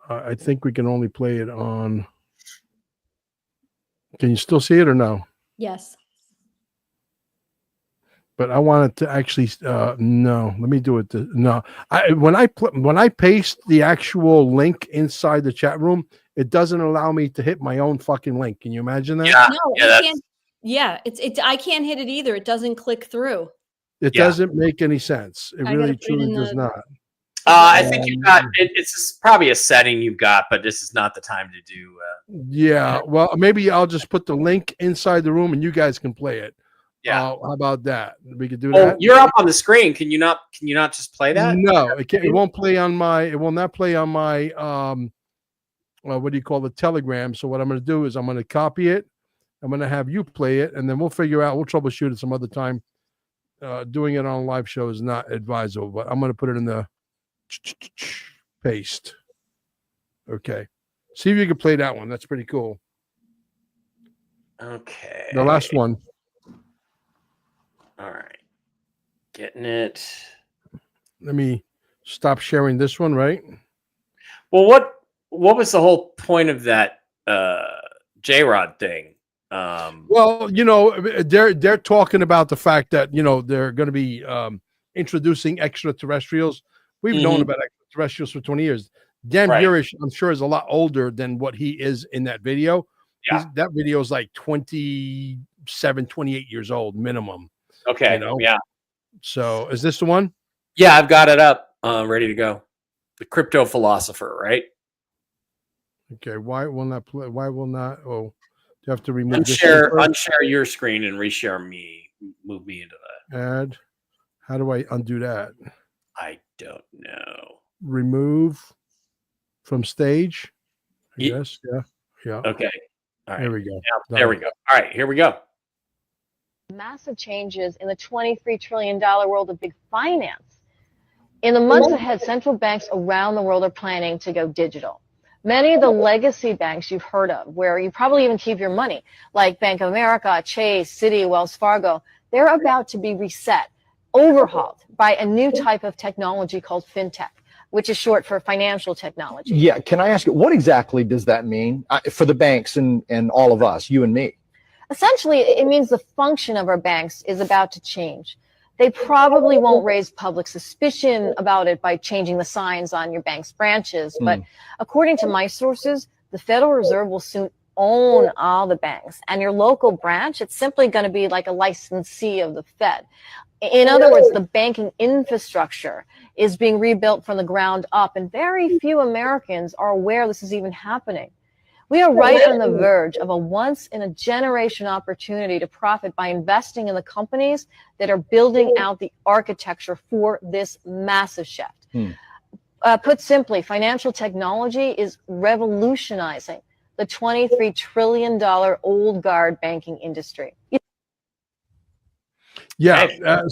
I think we can only play it on. Can you still see it or no? Yes. But I wanted to actually. No, let me do it. No, when I paste the actual link inside the chat room, it doesn't allow me to hit my own fucking link. Can you imagine that? Yeah. No, Yeah, I can't. Yeah, it's I can't hit it either. It doesn't click through. It Yeah. doesn't make any sense. It I gotta really put it truly in does the- not. I think you've got it's probably a setting you've got, but this is not the time to do. Yeah, well, maybe I'll just put the link inside the room and you guys can play it. Yeah. How about that? We could do Oh, that. you're up on the screen. Can you not just play that? No, it can't. It won't play on my. It will not play on my. What do you call the Telegram? So what I'm going to do is I'm going to copy it. I'm going to have you play it, and then we'll figure out. We'll troubleshoot it some other time. Doing it on a live show is not advisable, but I'm going to put it in the paste. Okay. See if you can play that one. That's pretty cool. Okay. The last one. All right. Getting it. Let me stop sharing this one, right? Well, what was the whole point of that J-Rod thing? Well, they're talking about the fact that they're going to be introducing extraterrestrials. We've known about extraterrestrials for 20 years. Dan Burish, I'm sure, is a lot older than what he is in that video. Yeah. That video is like 27, 28 years old minimum. Okay. Yeah. So is this the one? Yeah, I've got it up, ready to go. The crypto philosopher, right? Okay. Why will not play? Why will not? Oh, do you have to remove unshare your screen and reshare me? Move me into that. Add. How do I undo that? I don't know. Remove from stage. I guess. Yeah. Yeah. Okay. All right. There we go. Now, there we go. All right. Here we go. Massive changes in the $23 trillion world of big finance. In the months ahead, central banks around the world are planning to go digital. Many of the legacy banks you've heard of, where you probably even keep your money, like Bank of America, Chase, Citi, Wells Fargo, they're about to be reset, overhauled by a new type of technology called fintech, which is short for financial technology. Yeah, can I ask you, what exactly does that mean for the banks and all of us, you and me? Essentially, it means the function of our banks is about to change. They probably won't raise public suspicion about it by changing the signs on your bank's branches. But according to my sources, the Federal Reserve will soon own all the banks. And your local branch, it's simply going to be like a licensee of the Fed. In other words, the banking infrastructure is being rebuilt from the ground up. And very few Americans are aware this is even happening. We are right on the verge of a once-in-a-generation opportunity to profit by investing in the companies that are building out the architecture for this massive shift. Put simply, financial technology is revolutionizing the $23 trillion old guard banking industry. Yeah.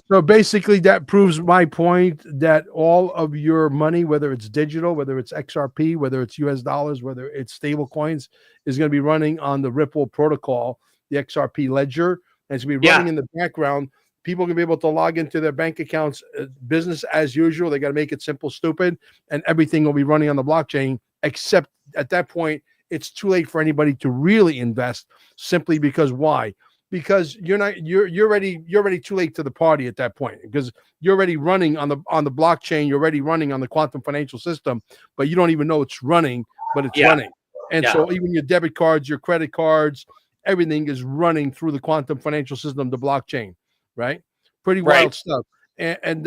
So basically, that proves my point that all of your money, whether it's digital, whether it's XRP, whether it's US dollars, whether it's stable coins, is going to be running on the Ripple protocol, the XRP ledger. And it's going to be running in the background. People are going to be able to log into their bank accounts, business as usual. They got to make it simple, stupid, and everything will be running on the blockchain. Except at that point, it's too late for anybody to really invest. Simply because why? Because you're already too late to the party at that point, because you're already running on the blockchain, you're already running on the quantum financial system, but you don't even know it's running, but it's running. And so even your debit cards, your credit cards, everything is running through the quantum financial system, the blockchain, right? Pretty wild stuff. And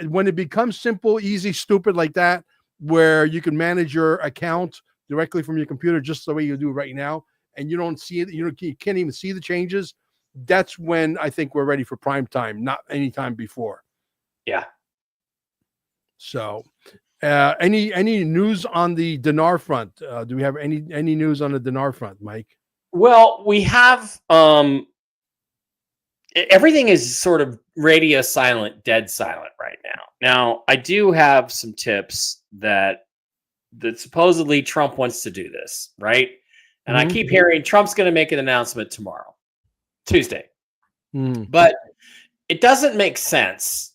when it becomes simple, easy, stupid like that, where you can manage your account directly from your computer, just the way you do right now, and you don't see it, you can't even see the changes, that's when I think we're ready for prime time, not any time before. Yeah. So any news on the dinar front? Do we have any news on the dinar front, Mike? Well, we have everything is sort of radio silent, dead silent right now. Now, I do have some tips that supposedly Trump wants to do this, right? And I keep hearing Trump's going to make an announcement tomorrow, Tuesday. But it doesn't make sense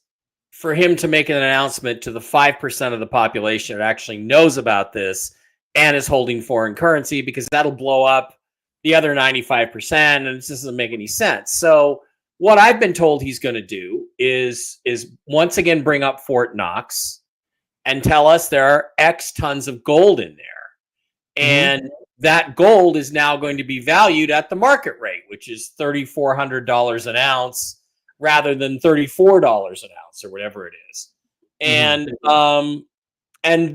for him to make an announcement to the 5% of the population that actually knows about this and is holding foreign currency, because that'll blow up the other 95%, and it just doesn't make any sense. So what I've been told he's going to do is once again bring up Fort Knox and tell us there are X tons of gold in there. And that gold is now going to be valued at the market rate, which is $3,400 an ounce rather than $34 an ounce or whatever it is. And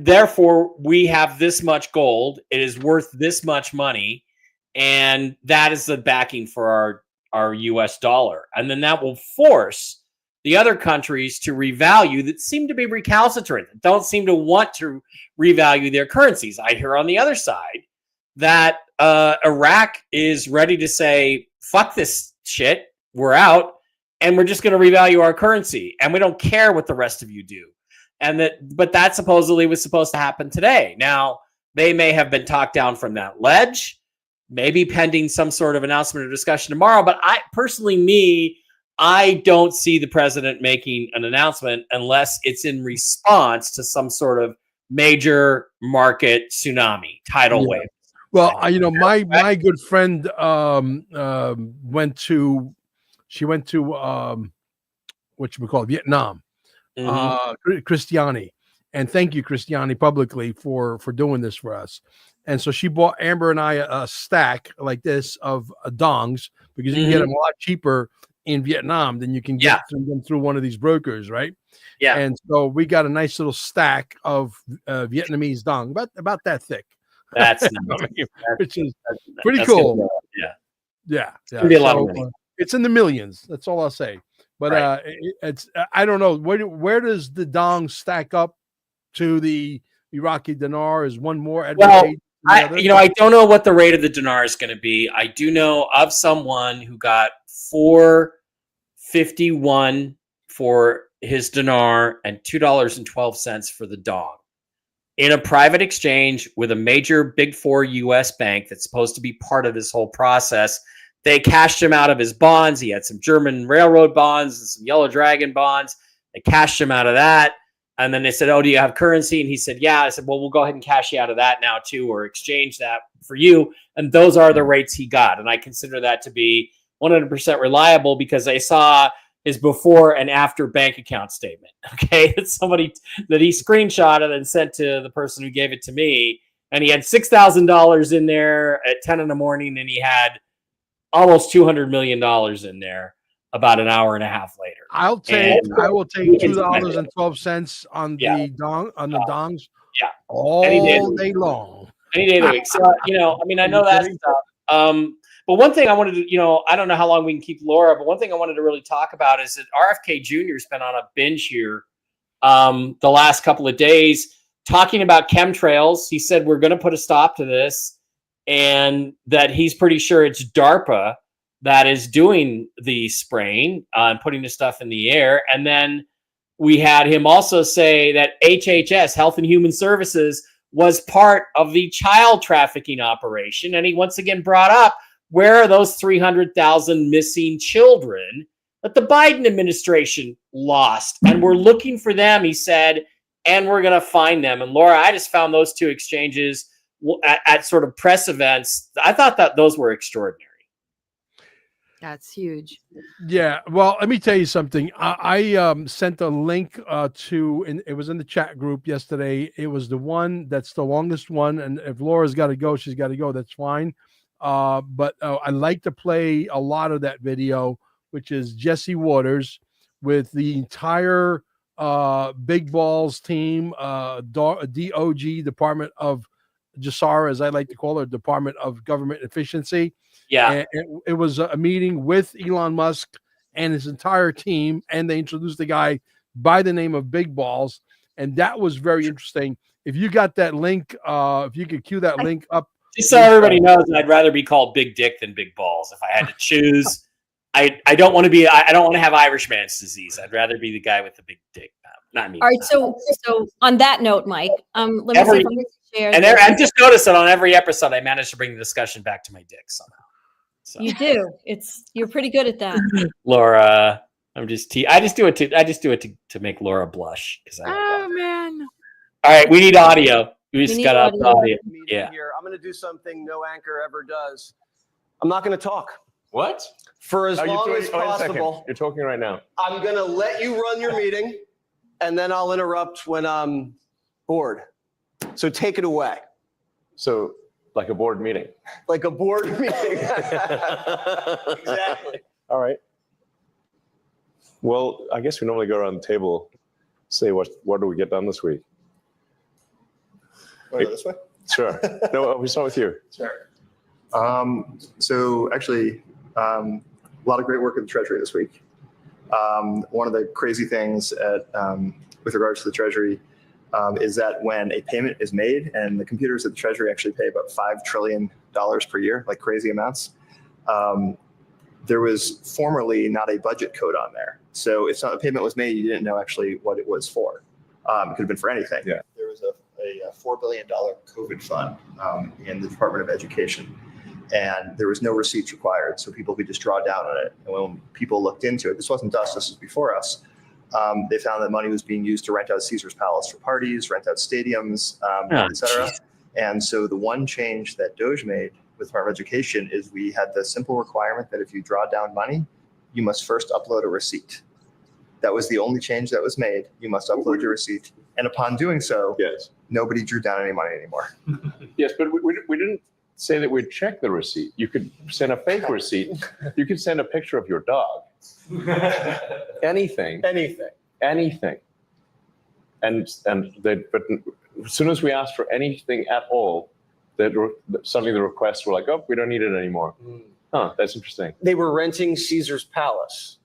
therefore we have this much gold. It is worth this much money. And that is the backing for our US dollar. And then that will force the other countries to revalue that seem to be recalcitrant, that don't seem to want to revalue their currencies. I hear on the other side that Iraq is ready to say, fuck this shit, we're out, and we're just going to revalue our currency, and we don't care what the rest of you do. But that supposedly was supposed to happen today. Now, they may have been talked down from that ledge, maybe pending some sort of announcement or discussion tomorrow. But I don't see the president making an announcement unless it's in response to some sort of major market tsunami, tidal wave. Well, my good friend went to Vietnam. Christiani, and thank you, Christiani, publicly for doing this for us. And so she bought Amber and I a stack like this of dongs, because you can get them a lot cheaper in Vietnam than you can get them through one of these brokers, right? Yeah. And so we got a nice little stack of Vietnamese dong, about that thick. That's nice. Which is pretty cool. Yeah. It's gonna be a lot of money. It's in the millions. That's all I'll say. But it's I don't know, where does the dong stack up to the Iraqi dinar? Is one more advantageous? I don't know what the rate of the dinar is going to be. I do know of someone who got $4.51 for his dinar and $2.12 for the dong in a private exchange with a major Big Four U.S. bank that's supposed to be part of this whole process. They cashed him out of his bonds. He had some German railroad bonds and some Yellow Dragon bonds. They cashed him out of that. And then they said, "Oh, do you have currency?" And he said, "Yeah." I said, "Well, we'll go ahead and cash you out of that now too, or exchange that for you." And those are the rates he got. And I consider that to be 100% reliable because I saw his before and after bank account statement. Okay. It's somebody that he screenshotted and sent to the person who gave it to me. And he had $6,000 in there at 10 in the morning. And he had almost $200 million in there about an hour and a half later. I will take $2.12 on the dongs. Yeah. All day long. Any day of the week. So, I know that stuff. But one thing I wanted to, I don't know how long we can keep Laura, but one thing I wanted to really talk about is that RFK Jr. has been on a binge here the last couple of days talking about chemtrails. He said, we're going to put a stop to this, and that he's pretty sure it's DARPA that is doing the spraying and putting the stuff in the air. And then we had him also say that HHS, Health and Human Services, was part of the child trafficking operation. And he once again brought up, where are those 300,000 missing children that the Biden administration lost? And we're looking for them, he said, and we're going to find them. And Laura, I just found those two exchanges at sort of press events. I thought that those were extraordinary. That's huge. Yeah. Well, let me tell you something. I sent a link it was in the chat group yesterday. It was the one that's the longest one. And if Laura's got to go, she's got to go. That's fine. But I like to play a lot of that video, which is Jesse Waters with the entire Big Balls team, DOG, Department of JSARA, as I like to call it, Department of Government Efficiency. Yeah. And it was a meeting with Elon Musk and his entire team, and they introduced a guy by the name of Big Balls, and that was very interesting. If you got that link, if you could cue that link up. Just so everybody knows, I'd rather be called Big Dick than Big Balls if I had to choose. I don't want to have Irishman's disease. I'd rather be the guy with the big dick. Not me. All right. So on that note, Mike, let me see if I can share. And I just noticed that on every episode, I managed to bring the discussion back to my dick somehow. So. You do. You're pretty good at that. Laura, I just do it to make Laura blush. Man. All right, we need audio. We just got out the audio. Yeah. Here. I'm going to do something no anchor ever does. I'm not going to talk. What? For as long as possible. You're talking right now. I'm going to let you run your meeting, and then I'll interrupt when I'm bored. So take it away. So, like a board meeting. Like a board meeting. Exactly. All right. Well, I guess we normally go around the table, say what do we get done this week? Want to go this way? Sure. No, we start with you. Sure. So actually, a lot of great work at the Treasury this week. One of the crazy things with regards to the Treasury is that when a payment is made, and the computers at the Treasury actually pay about $5 trillion per year, like crazy amounts, there was formerly not a budget code on there. So if a payment was made, you didn't know actually what it was for. It could have been for anything. Yeah. There was a $4 billion COVID fund in the Department of Education, and there was no receipts required. So people could just draw down on it. And when people looked into it, this wasn't us, this was before us, they found that money was being used to rent out Caesar's Palace for parties, rent out stadiums, et cetera. And so the one change that Doge made with Department of Education is we had the simple requirement that if you draw down money, you must first upload a receipt. That was the only change that was made. You must upload your receipt. And upon doing so, Yes. nobody drew down any money anymore. Yes, but we didn't say that we'd check the receipt. You could send a fake receipt. You could send a picture of your dog. Anything. Anything. And but as soon as we asked for anything at all, suddenly the requests were like, oh, we don't need it anymore. Huh, that's interesting. They were renting Caesar's Palace.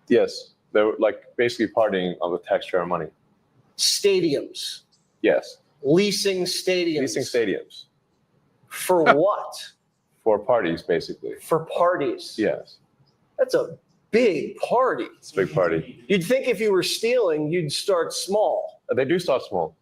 Yes, they were like basically partying on the taxpayer money. Stadiums. Yes. Leasing stadiums. Leasing stadiums. For what? For parties, basically. For parties. Yes. That's a big party. It's a big party. You'd think if you were stealing, you'd start small. They do start small.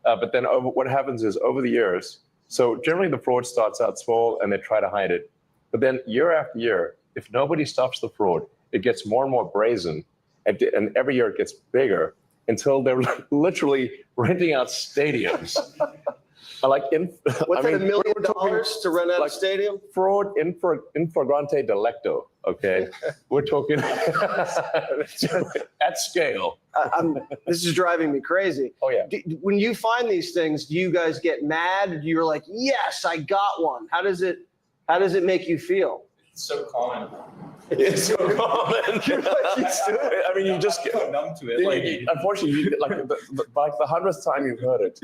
But then what happens is over the years, so generally the fraud starts out small and they try to hide it. But then year after year, if nobody stops the fraud, it gets more and more brazen. And every year it gets bigger until they're literally renting out stadiums. Like What's that, $1 million to rent out a stadium? Fraud in flagrante delicto, okay? We're talking at scale. This is driving me crazy. Oh, yeah. When you find these things, do you guys get mad? You're like, yes, I got one. How does it make you feel? It's so common. It's so common. I mean, you just get so numb to it. Like, unfortunately, like the 100th time you've heard it,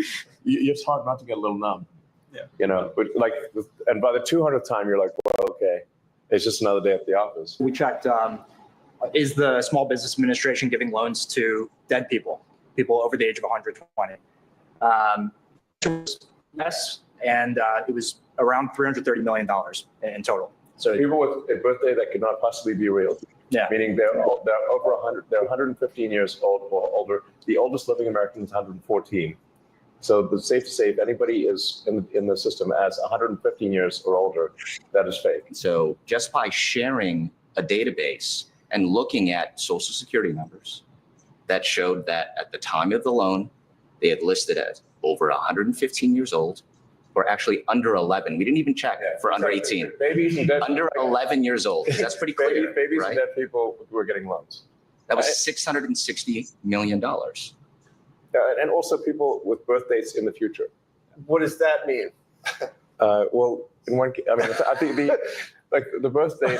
it's hard not to get a little numb. Yeah. You know, but like, and by the 200th time, you're like, well, okay, it's just another day at the office. we checked, is the Small Business Administration giving loans to dead people over the age of 120? Yes, and it was around $330 million in total. So People with a birthday that could not possibly be real. Yeah. Meaning they're over 100, they're 115 years old or older. The oldest living American is 114. So it's safe to say if anybody is in the system as 115 years or older, that is fake. So just by sharing a database and looking at social security numbers that showed that at the time of the loan, they had listed as over 115 years old, or actually under 11. We didn't even check for under 18. Babies and dead Under 11 years old. That's pretty clear, Babies right? and dead people who are getting loans. That was $660 million. And also people with birth dates in the future. What does that mean? Well, in one case, I mean, I think the birth date,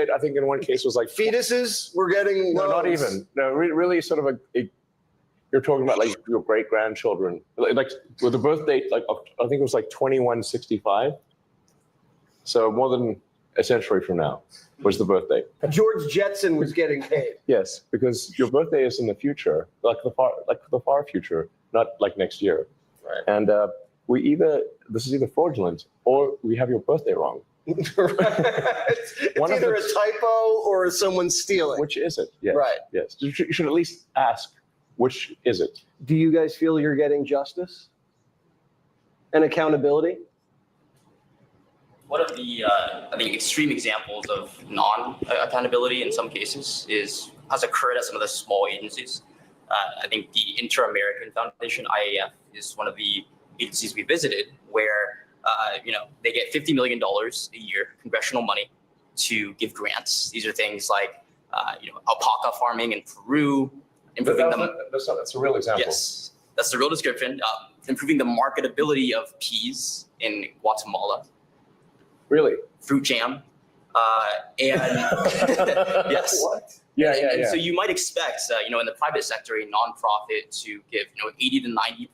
I think in one case was like Fetuses were getting no, loans. not even. No, really sort of you're talking about like your great grandchildren, like with the birth date, like I think it was like 2165. So more than a century from now was the birth date. George Jetson was getting paid. Yes, because your birthday is in the future, like the far future, not like next year. Right. And this is either fraudulent or we have your birthday wrong. It's either a typo or someone's stealing. Which is it? Yes. Right. Yes. You should at least ask, which is it? Do you guys feel you're getting justice and accountability? One of the, I think, extreme examples of non-accountability in some cases has occurred at some of the small agencies. I think the Inter-American Foundation, IAF, is one of the agencies we visited where, they get $50 million a year, congressional money, to give grants. These are things like, alpaca farming in Peru, improving That's a real example. Yes, that's the real description. Improving the marketability of peas in Guatemala. Really? Fruit jam. Yes. What? And so you might expect, in the private sector, a nonprofit to give, 80 to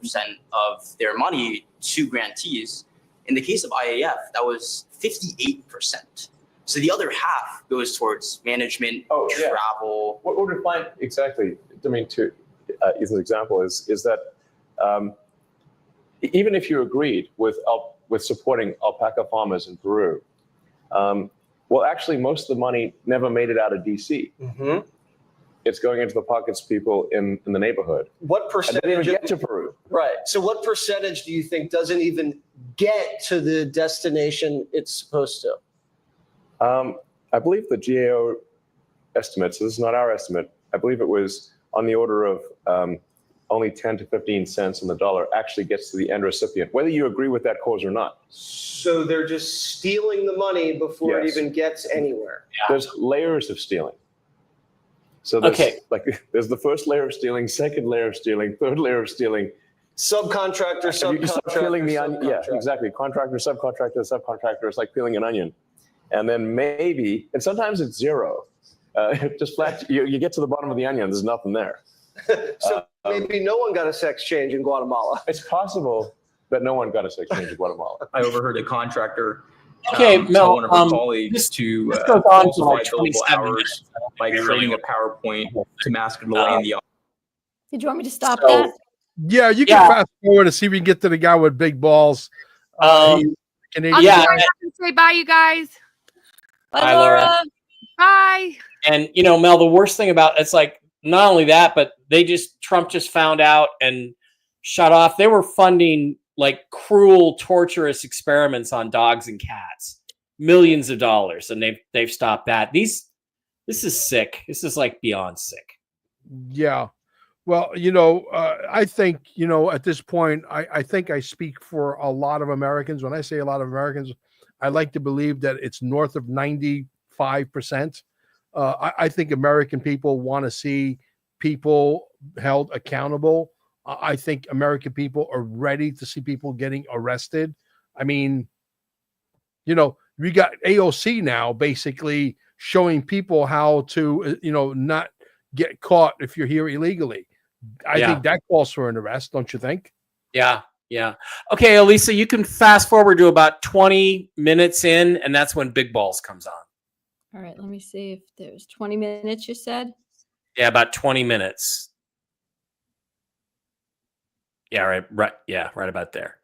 90% of their money to grantees. In the case of IAF, that was 58%. So the other half goes towards management, travel. What we're to find exactly, I mean, to Ethan's example is that even if you agreed with supporting alpaca farmers in Peru, well, actually, most of the money never made it out of DC. Mm-hmm. It's going into the pockets of people in the neighborhood. What percentage? And they didn't get to Peru. Right. So what percentage do you think doesn't even get to the destination it's supposed to? I believe the GAO estimates, this is not our estimate, I believe it was on the order of only 10 to 15 cents on the dollar actually gets to the end recipient, whether you agree with that cause or not. So they're just stealing the money before Yes. it even gets anywhere. There's layers of stealing. So there's the first layer of stealing, second layer of stealing, third layer of stealing. Subcontractor, You start peeling the onion. Yeah, subcontractor. exactly. Contractor, subcontractor. It's like peeling an onion. And then maybe, and sometimes it's zero. Just flat, you get to the bottom of the onion, there's nothing there. So maybe no one got a sex change in Guatemala. It's possible that no one got a sex change in Guatemala. I overheard a contractor Okay, tell Mel, one of her colleagues to this goes on for falsify like billable 27 hours minutes. by It really creating a PowerPoint to mask and delay in the Did you want me to stop So- that? Yeah, you can fast forward to see if we can get to the guy with big balls. He's Canadian. I'm sorry, I have to say bye, you guys. Bye, Laura. Bye. And Mel, the worst thing about it's like not only that, but Trump just found out and shut off. They were funding like cruel, torturous experiments on dogs and cats, millions of dollars, and they've stopped that. This is sick. This is like beyond sick. Yeah. Well, I think, at this point, I think I speak for a lot of Americans. When I say a lot of Americans, I like to believe that it's north of 95%. I think American people want to see people held accountable. I think American people are ready to see people getting arrested. I mean, we got AOC now basically showing people how to, not get caught if you're here illegally. I think that calls for an arrest, don't you think? Yeah. Okay, Elisa, you can fast forward to about 20 minutes in, and that's when Big Balls comes on. All right, let me see if there's 20 minutes, you said? Yeah, about 20 minutes. Yeah, right. Yeah, right about there.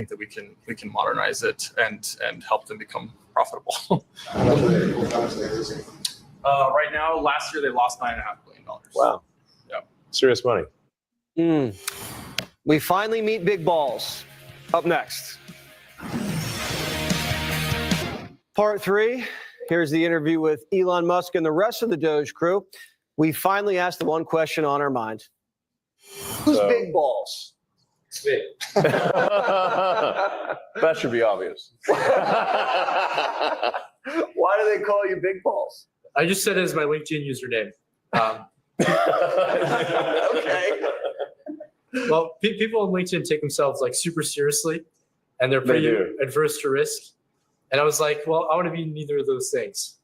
think that we can modernize it and help them become profitable. Right now, last year they lost $9.5 billion. Wow. Yeah. Serious money. We finally meet Big Balls. Up next. Part 3. Here's the interview with Elon Musk and the rest of the Doge crew. We finally asked the one question on our mind. Who's Big Balls? It's big. That should be obvious. Why do they call you Big Balls? I just said it as my LinkedIn username. Okay. Well, people on LinkedIn take themselves like super seriously, and they're pretty adverse to risk. And I was like, well, I want to be neither of those things.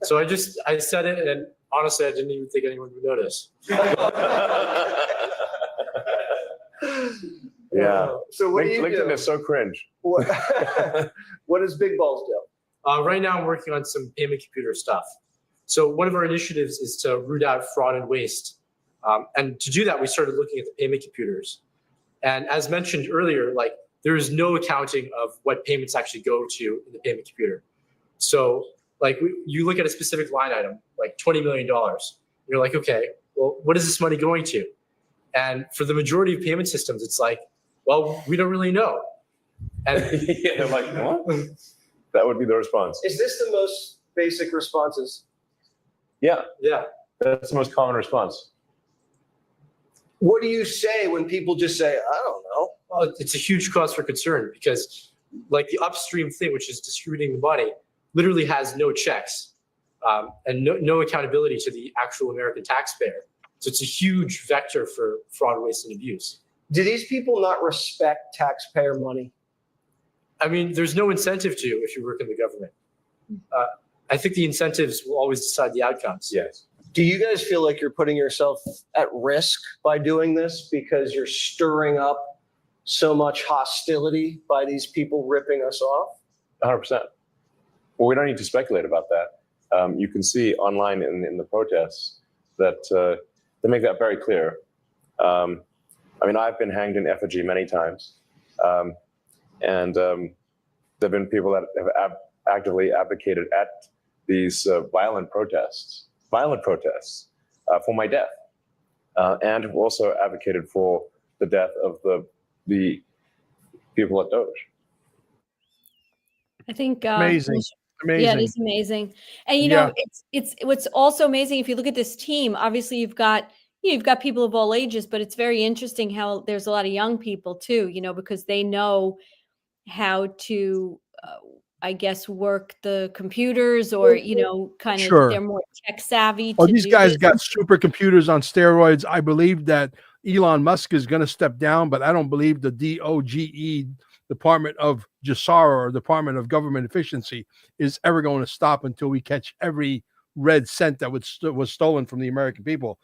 So I said it, and honestly, I didn't even think anyone would notice. Yeah. So what do you LinkedIn do? is so cringe. What does Big Balls do? Right now, I'm working on some payment computer stuff. So one of our initiatives is to root out fraud and waste. And to do that, we started looking at the payment computers. And as mentioned earlier, like there is no accounting of what payments actually go to in the payment computer. So like you look at a specific line item, like $20 million. You're like, okay, well, what is this money going to? And for the majority of payment systems, it's like, well, we don't really know. And yeah, like what? That would be the response. Is this the most basic responses? Yeah. Yeah. That's the most common response. What do you say when people just say, I don't know? Well, it's a huge cause for concern because like the upstream thing, which is distributing the money, literally has no checks and no accountability to the actual American taxpayer. So it's a huge vector for fraud, waste, and abuse. Do these people not respect taxpayer money? I mean, there's no incentive to if you work in the government. I think the incentives will always decide the outcomes. Yes. Do you guys feel like you're putting yourself at risk by doing this because you're stirring up so much hostility by these people ripping us off? 100%. Well, we don't need to speculate about that. You can see online in the protests that they make that very clear. I mean, I've been hanged in effigy many times. And there have been people that have actively advocated at these violent protests for my death, and also advocated for the death of the people at Doge. I think Amazing. Yeah, it is amazing. And you know, it's what's also amazing if you look at this team, obviously you've got you've got people of all ages, but it's very interesting how there's a lot of young people too, because they know how to, I guess, work the computers or, kind of Sure. they're more tech savvy. Oh, to these do guys this. got supercomputers on steroids. I believe that Elon Musk is going to step down, but I don't believe the DOGE, Department of GSARA, or Department of Government Efficiency, is ever going to stop until we catch every red cent that was stolen from the American people.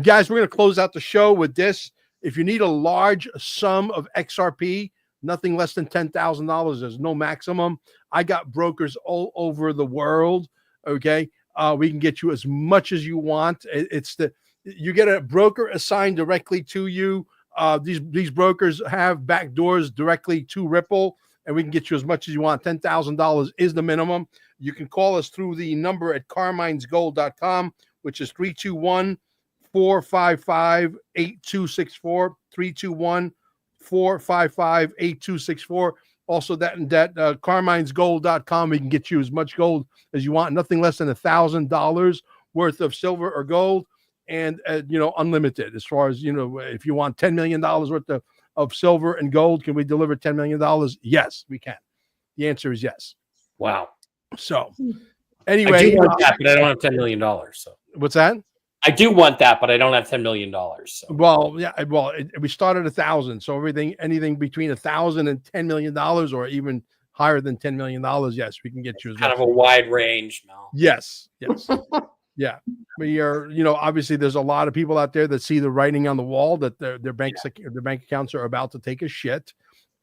Guys, we're going to close out the show with this. If you need a large sum of XRP, nothing less than $10,000. There's no maximum. I got brokers all over the world. Okay. We can get you as much as you want. You get a broker assigned directly to you. These brokers have back doors directly to Ripple, and we can get you as much as you want. $10,000 is the minimum. You can call us through the number at carminesgold.com, which is 321-455-8264, 321-455-8264. Also, that carminesgold.com, we can get you as much gold as you want, nothing less than $1,000 worth of silver or gold, and unlimited as far as, if you want $10 million worth of silver and gold, can we deliver $10 million? Yes, we can. The answer is yes. Wow. So I anyway, do want that, but I don't have $10 million. So what's that? I do want that, but I don't have $10 million. So. Well, yeah. Well, we started 1,000. So anything between 1,000 and $10 million, or even higher than $10 million. Yes, we can get you. Kind of a wide range, Mel. Yes. Yeah. We are, obviously there's a lot of people out there that see the writing on the wall that their bank accounts are about to take a shit.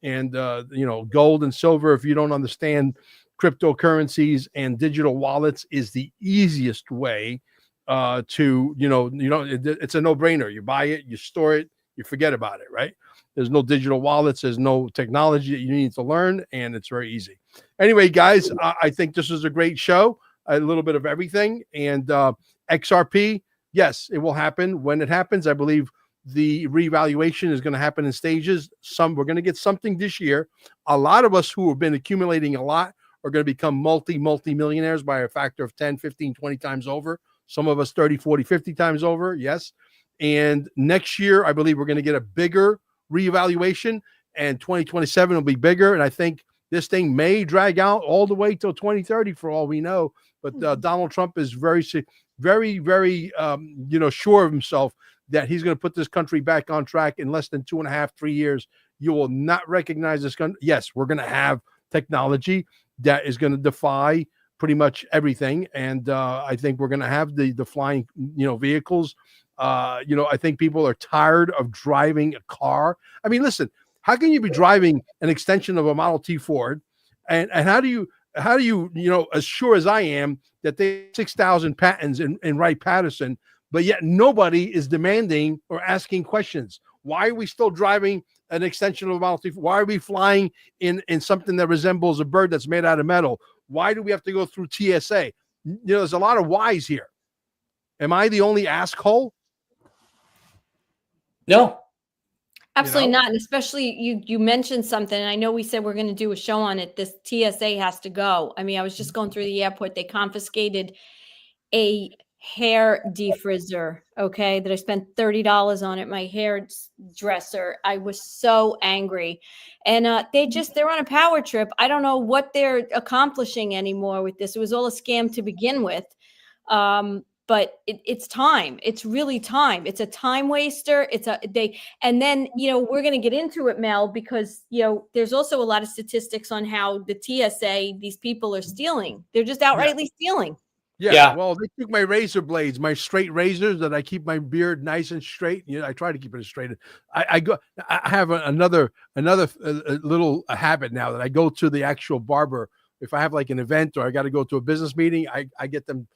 And, gold and silver, if you don't understand cryptocurrencies and digital wallets, is the easiest way to, it's a no-brainer. You buy it, you store it, you forget about it, right? There's no digital wallets. There's no technology that you need to learn, and it's very easy. Anyway, guys, I think this was a great show. A little bit of everything. And XRP, yes, it will happen. When it happens, I believe the revaluation is going to happen in stages. We're going to get something this year. A lot of us who have been accumulating a lot are going to become multi-millionaires by a factor of 10, 15, 20 times over. Some of us 30, 40, 50 times over. Yes. And next year, I believe we're going to get a bigger reevaluation, and 2027 will be bigger. And I think this thing may drag out all the way till 2030 for all we know. But Donald Trump is very, very, sure of himself that he's going to put this country back on track in less than 2.5, 3 years. You will not recognize this country. Yes, we're going to have technology that is going to defy pretty much everything. And I think we're going to have the flying, vehicles. I think people are tired of driving a car. I mean, listen, how can you be driving an extension of a Model T Ford? And how do you, as sure as I am that they have 6,000 patents in Wright-Patterson, but yet nobody is demanding or asking questions? Why are we still driving an extension of a Model T? Why are we flying in something that resembles a bird that's made out of metal? Why do we have to go through TSA? There's a lot of whys here. Am I the only asshole? No. Absolutely not. And especially you mentioned something, and I know we said we're going to do a show on it. This TSA has to go. I mean, I was just going through the airport. They confiscated a hair defrizzer, okay, that I spent $30 on at my hairdresser. I was so angry. And they're on a power trip. I don't know what they're accomplishing anymore with this. It was all a scam to begin with. But it's time. It's really time. It's a time waster. And then, we're going to get into it, Mel, because, there's also a lot of statistics on how the TSA, these people are stealing. They're just outrightly stealing. Yeah. Well, they took my razor blades, my straight razors that I keep my beard nice and straight. I try to keep it as straight. I have another little habit now that I go to the actual barber. If I have like an event or I got to go to a business meeting, I get them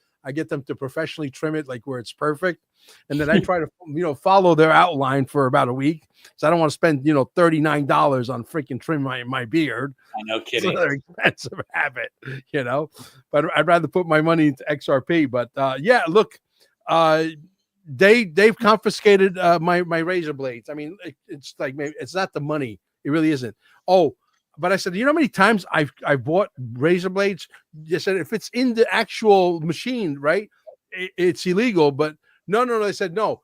to professionally trim it like where it's perfect. And then I try to, follow their outline for about a week. So I don't want to spend, $39 on freaking trim my beard. I know, kidding. It's another expensive habit, but I'd rather put my money into XRP. But look, they've confiscated my razor blades. I mean, it's like, maybe it's not the money. It really isn't. Oh, but I said, how many times I've bought razor blades? You said, if it's in the actual machine, right, it's illegal. But no. They said, no,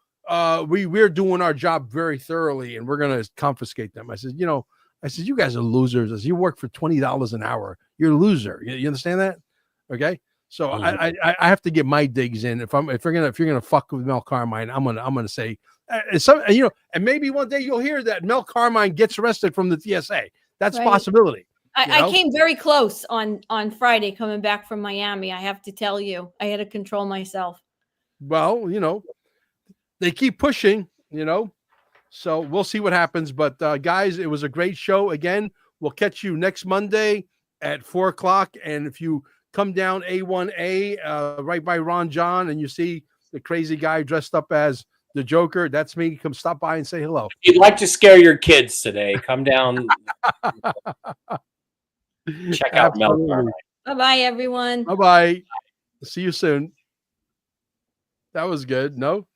we're doing our job very thoroughly, and we're gonna confiscate them. I said, you guys are losers. I said, you work for $20 an hour. You're a loser. You understand that? Okay. So I have to get my digs in. If you're gonna fuck with Mel Carmine, I'm gonna say and maybe one day you'll hear that Mel Carmine gets arrested from the TSA. That's a Right. possibility. I came very close on Friday coming back from Miami. I have to tell you, I had to control myself. Well, they keep pushing, so we'll see what happens. But guys, it was a great show. Again, we'll catch you next Monday at 4:00. And if you come down A1A right by Ron John and you see the crazy guy dressed up as the Joker, that's me. Come stop by and say hello. If you'd like to scare your kids today, come down. Check out Mel Carmine. Bye-bye, everyone. Bye-bye. See you soon. That was good. No?